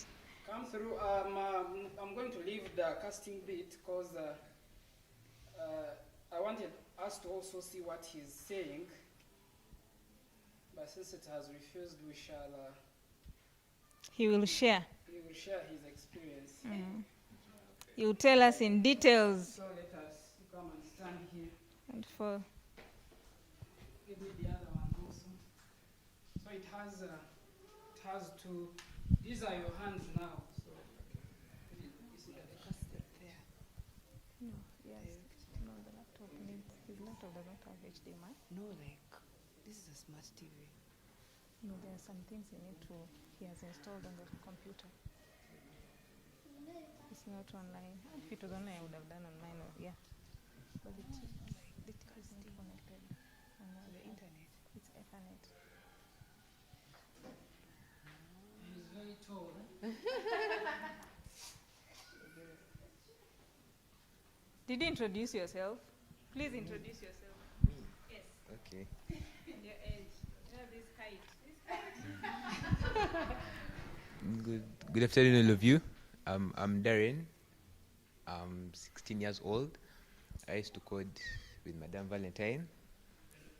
Come through. I'm going to leave the casting bit because I wanted us to also see what he's saying. But since it has refused, we shall... He will share. He will share his experience. He will tell us in details. So let us come and stand here. And for Give me the other one also. So it has two. These are your hands now. So it's not the cassette there. No, yes. No, the laptop needs, his laptop does not have HDMI. No, like, this is a smart TV. No, there are some things he has installed on the computer. It's not online. If it was online, I would have done on mine. Yeah. But it is not connected on the internet. It's Ethernet. He's very tall. Did you introduce yourself? Please introduce yourself. Yes. Okay. And your age. You know this height. Good afternoon, all of you. I'm Darren. I'm 16 years old. I used to code with Madame Valentine.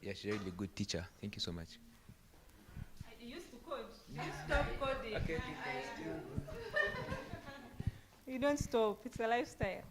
Yeah, she's a really good teacher. Thank you so much. You used to code. You stop coding. Okay. You don't stop. It's a lifestyle.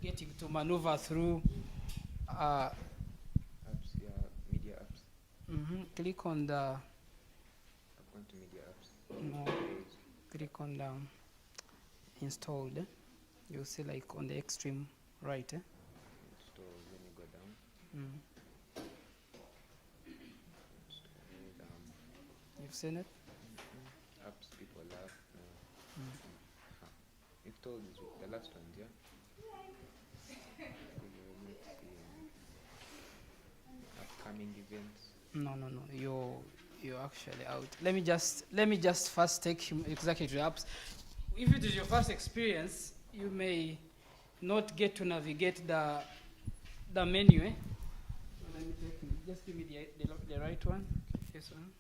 Getting to maneuver through Apps, yeah, media apps. click on the I've gone to media apps. no, click on the installed. You'll see like on the extreme right. Install, then you go down. You've seen it? Apps people love. You've told me the last one, yeah? Upcoming events. No. You're actually out. Let me just first take him exactly to the apps. If it is your first experience, you may not get to navigate the menu. So let me just give me the right one. This one.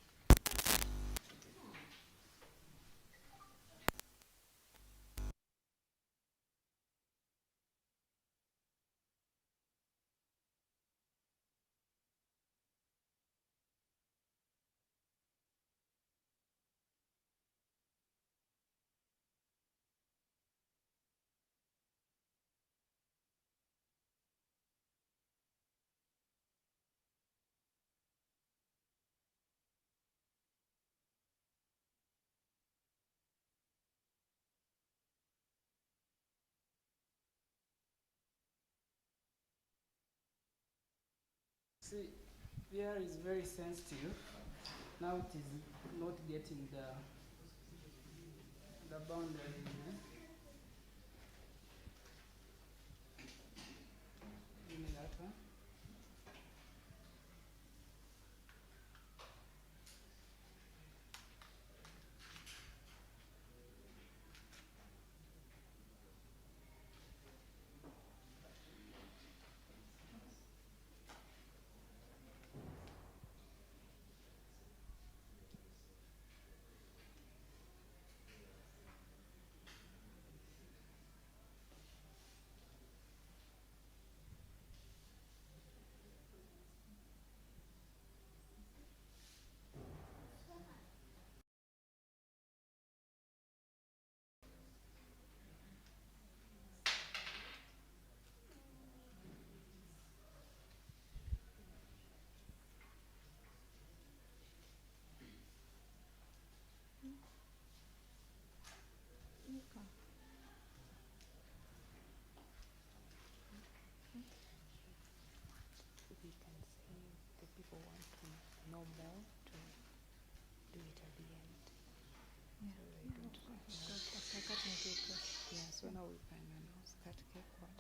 See, VR is very sensitive. Now it is not getting the boundary. Give me that one. So now we can start cake what?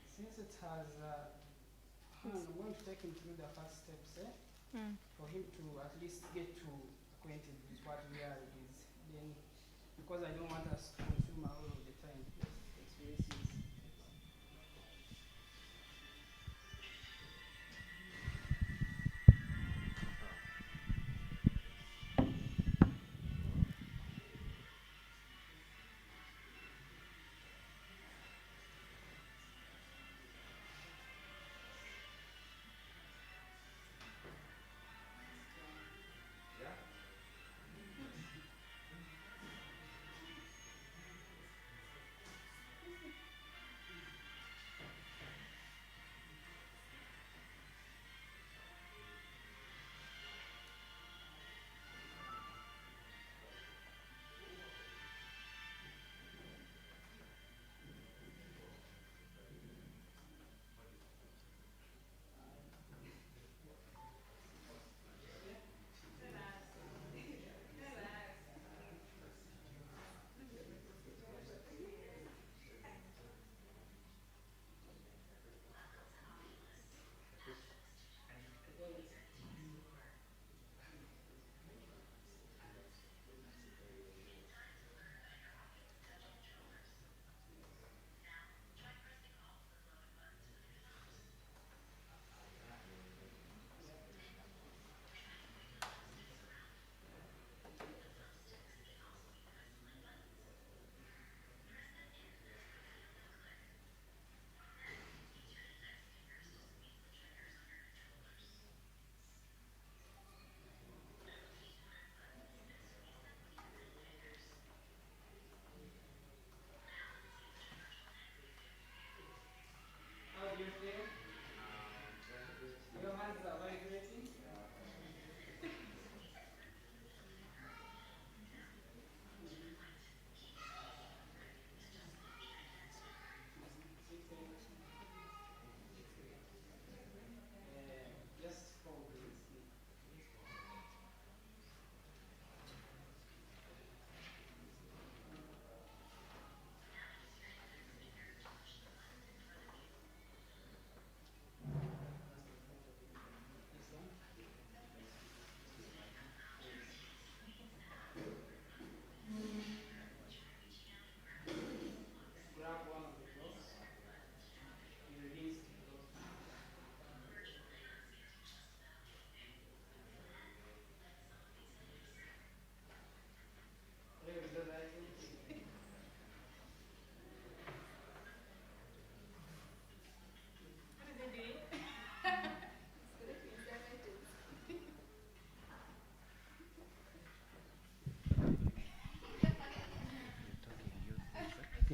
Since it has I'm going to take him through the first steps, for him to at least get to acquainted with what VR is. Then, because I don't want us to consume all of the time, it's very serious.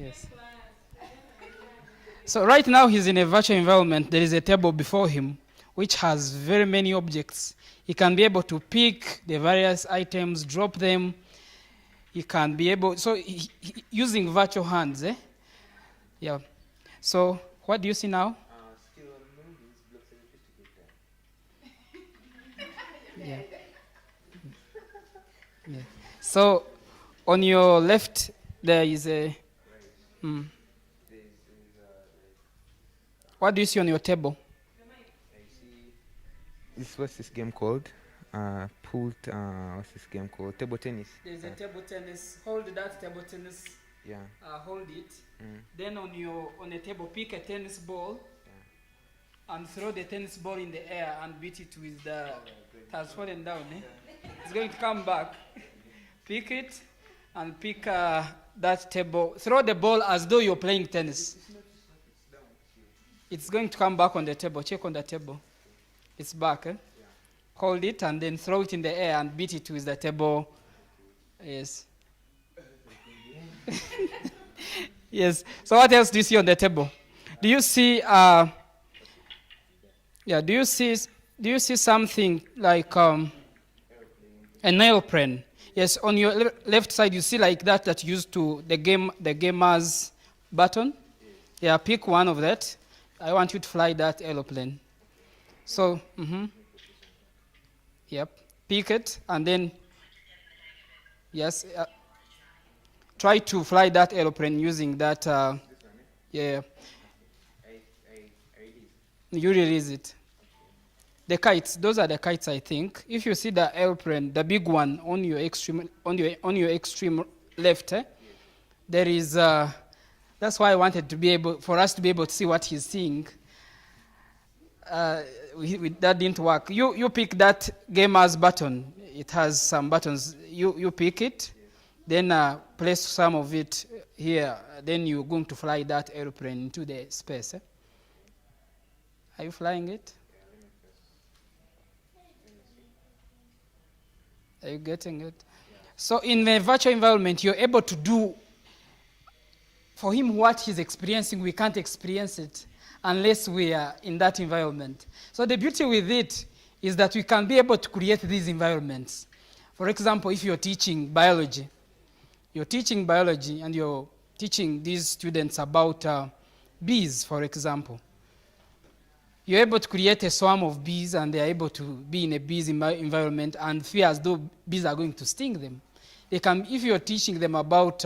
Yes. So right now he's in a virtual environment. There is a table before him which has very many objects. He can be able to pick the various items, drop them. He can be able, so using virtual hands. Yeah. So what do you see now? Yeah. Yeah. So on your left there is a. What do you see on your table? What's this game called? What's this game called? Table tennis. There's a table tennis. Hold that table tennis. Yeah. Hold it. Then on a table, pick a tennis ball. And throw the tennis ball in the air and beat it with the. It has fallen down. It's going to come back. Pick it and pick that table. Throw the ball as though you're playing tennis. It's going to come back on the table. Check on the table. It's back. Hold it and then throw it in the air and beat it with the table. Yes. Yes. So what else do you see on the table? Do you see? Do you see something like an airplane? Yes. On your left side, you see like that used to the gamer's button. Yeah. Pick one of that. I want you to fly that airplane. So, yep, pick it and then, yes, try to fly that airplane using that, yeah. You release it. The kites, those are the kites, I think. If you see the airplane, the big one on your extreme, on your extreme left, there is. That's why I wanted to be able, for us to be able to see what he's seeing. That didn't work. You pick that gamer's button. It has some buttons. You pick it, then place some of it here. Then you're going to fly that airplane into the space. Are you flying it? Are you getting it? So in the virtual environment, you're able to do for him what he's experiencing. We can't experience it unless we are in that environment. So the beauty with it is that we can be able to create these environments. For example, if you're teaching biology and you're teaching these students about bees, for example. You're able to create a swarm of bees and they're able to be in a bees environment and feel as though bees are going to sting them. They can, if you're teaching them about,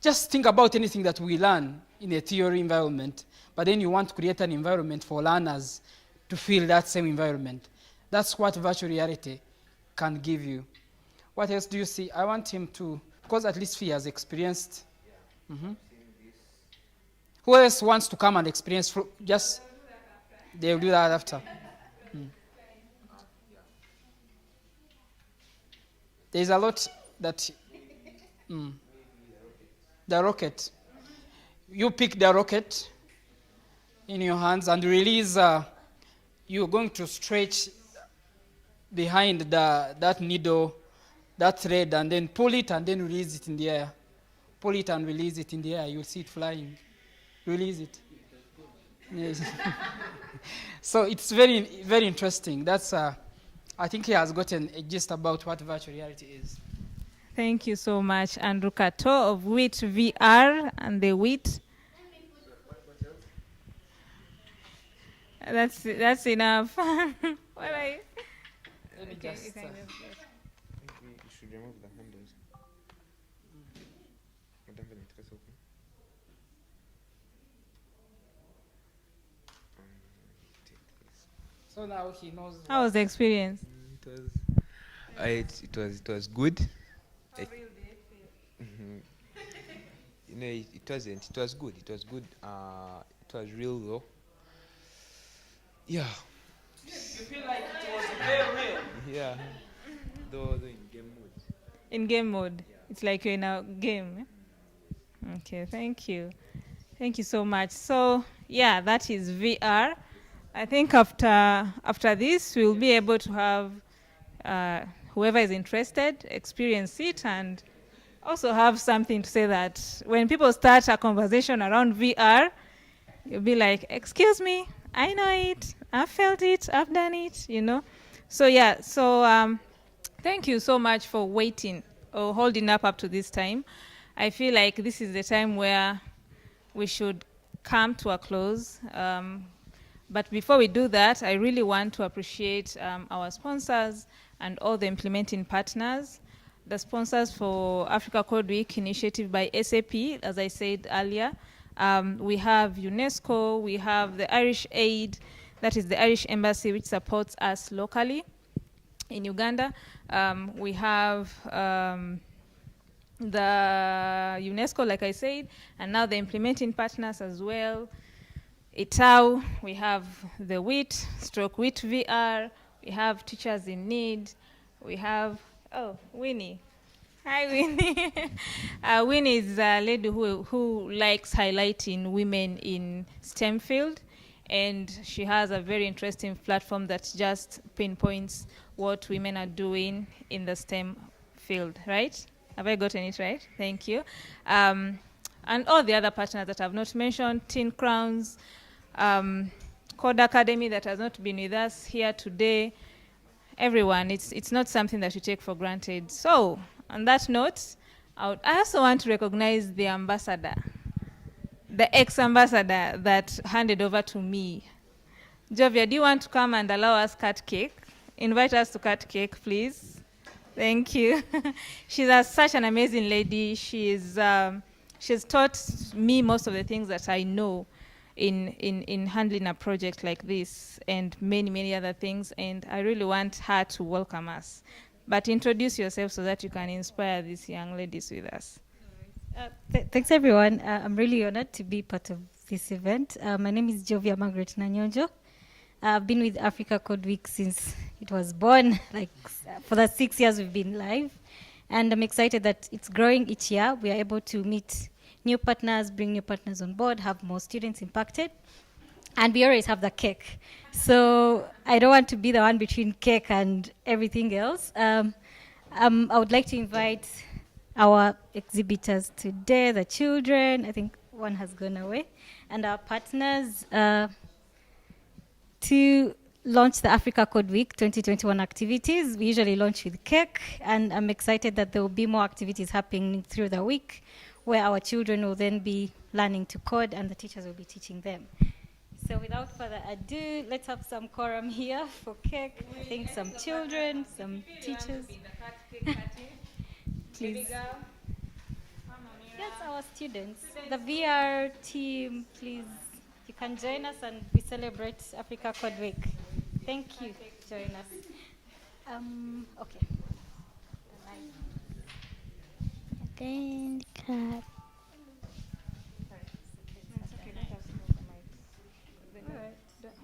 just think about anything that we learn in a theory environment, but then you want to create an environment for learners to feel that same environment. That's what virtual reality can give you. What else do you see? I want him to, because at least he has experienced. Who else wants to come and experience? Just, they'll do that after. There's a lot that, the rocket. You pick the rocket in your hands and release, you're going to stretch behind that needle, that thread, and then pull it and then release it in the air. Pull it and release it in the air. You'll see it flying. Release it. Yes. So it's very, very interesting. That's, I think he has gotten a gist about what virtual reality is. Thank you so much, Andrew Kato of WIT VR and the WIT. That's enough. What are you? Let me just. I think we should remove the handles. So now he knows. How was the experience? It was good. You know, it wasn't. It was good. It was good. It was real though. Yeah. You feel like it was very real. Yeah. Though in game mode. In game mode. Yeah. It's like you're in a game. Okay, thank you. Thank you so much. So yeah, that is VR. I think after this we'll be able to have whoever is interested experience it, and also have something to say that when people start a conversation around VR, you'll be like, excuse me, I know it, I've felt it, I've done it, you know. So yeah, so thank you so much for waiting or holding up to this time. I feel like this is the time where we should come to a close. But before we do that, I really want to appreciate our sponsors and all the implementing partners. The sponsors for Africa Code Week initiative by SAP, as I said earlier. We have UNESCO, we have the Irish Aid, that is the Irish Embassy, which supports us locally in Uganda. We have the UNESCO, like I said, and now the implementing partners as well. ITAU, we have the WIT, WIT VR, we have Teachers in Need, we have, oh, Winnie. Hi, Winnie. Winnie is a lady who likes highlighting women in STEM field, and she has a very interesting platform that just pinpoints what women are doing in the STEM field, right? Have I gotten it right? Thank you. And all the other partners that I've not mentioned, Teen Crowns, Code Academy that has not been with us here today. Everyone, it's not something that you take for granted. So, on that note, I also want to recognize the ambassador, the ex-ambassador that handed over to me. Jovia, do you want to come and allow us cut cake? Invite us to cut cake, please. Thank you. She's such an amazing lady. She's taught me most of the things that I know in handling a project like this and many, many other things. And I really want her to welcome us. But introduce yourself so that you can inspire these young ladies with us. Thanks, everyone. I'm really honored to be part of this event. My name is Jovia Margaret Nanyonjo. I've been with Africa Code Week since it was born, like for the 6 years we've been live. And I'm excited that it's growing each year. We are able to meet new partners, bring new partners on board, have more students impacted. And we always have the cake. So I don't want to be the one between cake and everything else. I would like to invite our exhibitors today, the children, I think one has gone away, and our partners to launch the Africa Code Week 2021 activities. We usually launch with cake, and I'm excited that there will be more activities happening through the week where our children will then be learning to code and the teachers will be teaching them. So without further ado, let's have some quorum here for cake. I think some children, some teachers. Please. Yes, our students. The VR team, please. You can join us and we celebrate Africa Code Week. Thank you. Join us. Okay. Then cut.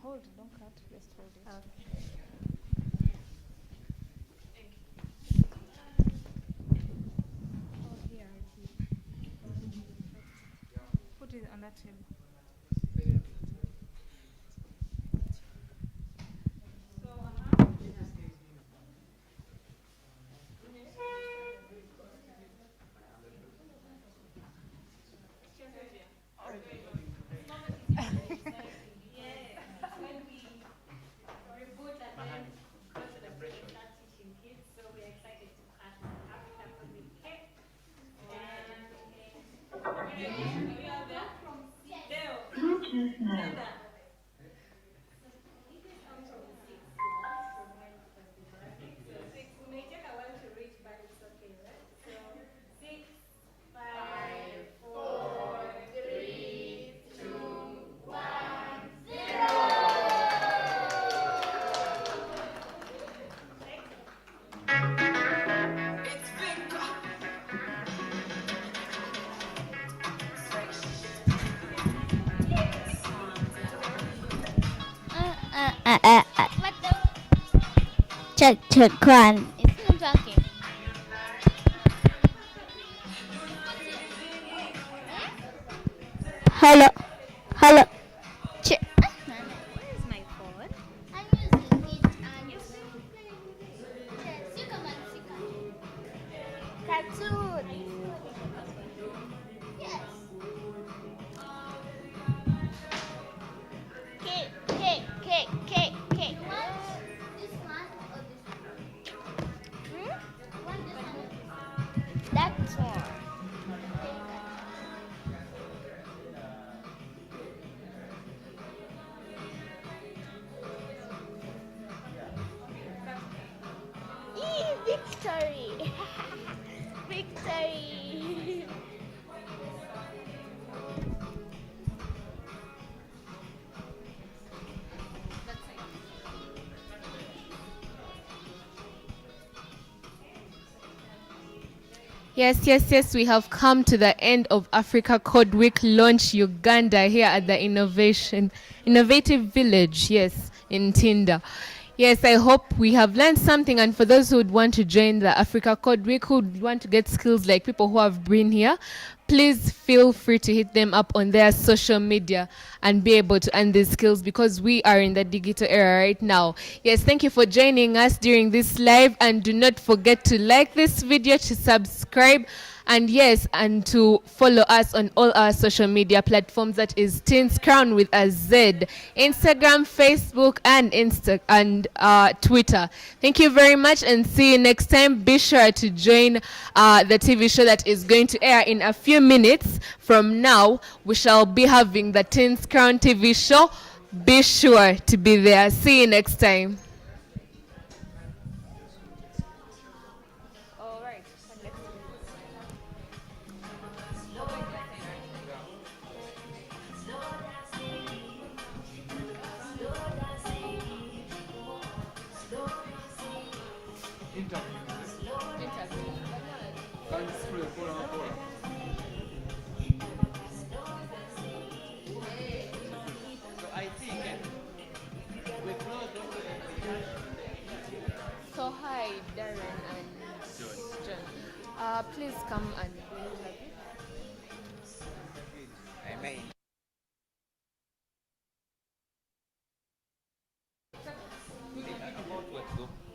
Hold, don't cut, just hold it. Put it on that table. Check one. It's not talking. Hello. Hello. Check. Where is my phone? I'm using it. Cartoon. Victory! Victory! Yes, yes, yes, we have come to the end of Africa Code Week Launch Uganda here at the Innovative Village, yes, in Tinda. Yes, I hope we have learned something, and for those who would want to join the Africa Code Week, who would want to get skills like people who have been here, please feel free to hit them up on their social media and be able to earn these skills, because we are in the digital era right now. Yes, thank you for joining us during this live, and do not forget to like this video, to subscribe, and yes, and to follow us on all our social media platforms. That is Teens Crown with a Z, Instagram, Facebook, and Twitter. Thank you very much, and see you next time. Be sure to join the TV show that is going to air in a few minutes from now. We shall be having the Teens Crown TV show. Be sure to be there. See you next time. So hi, Darren and John. Please come and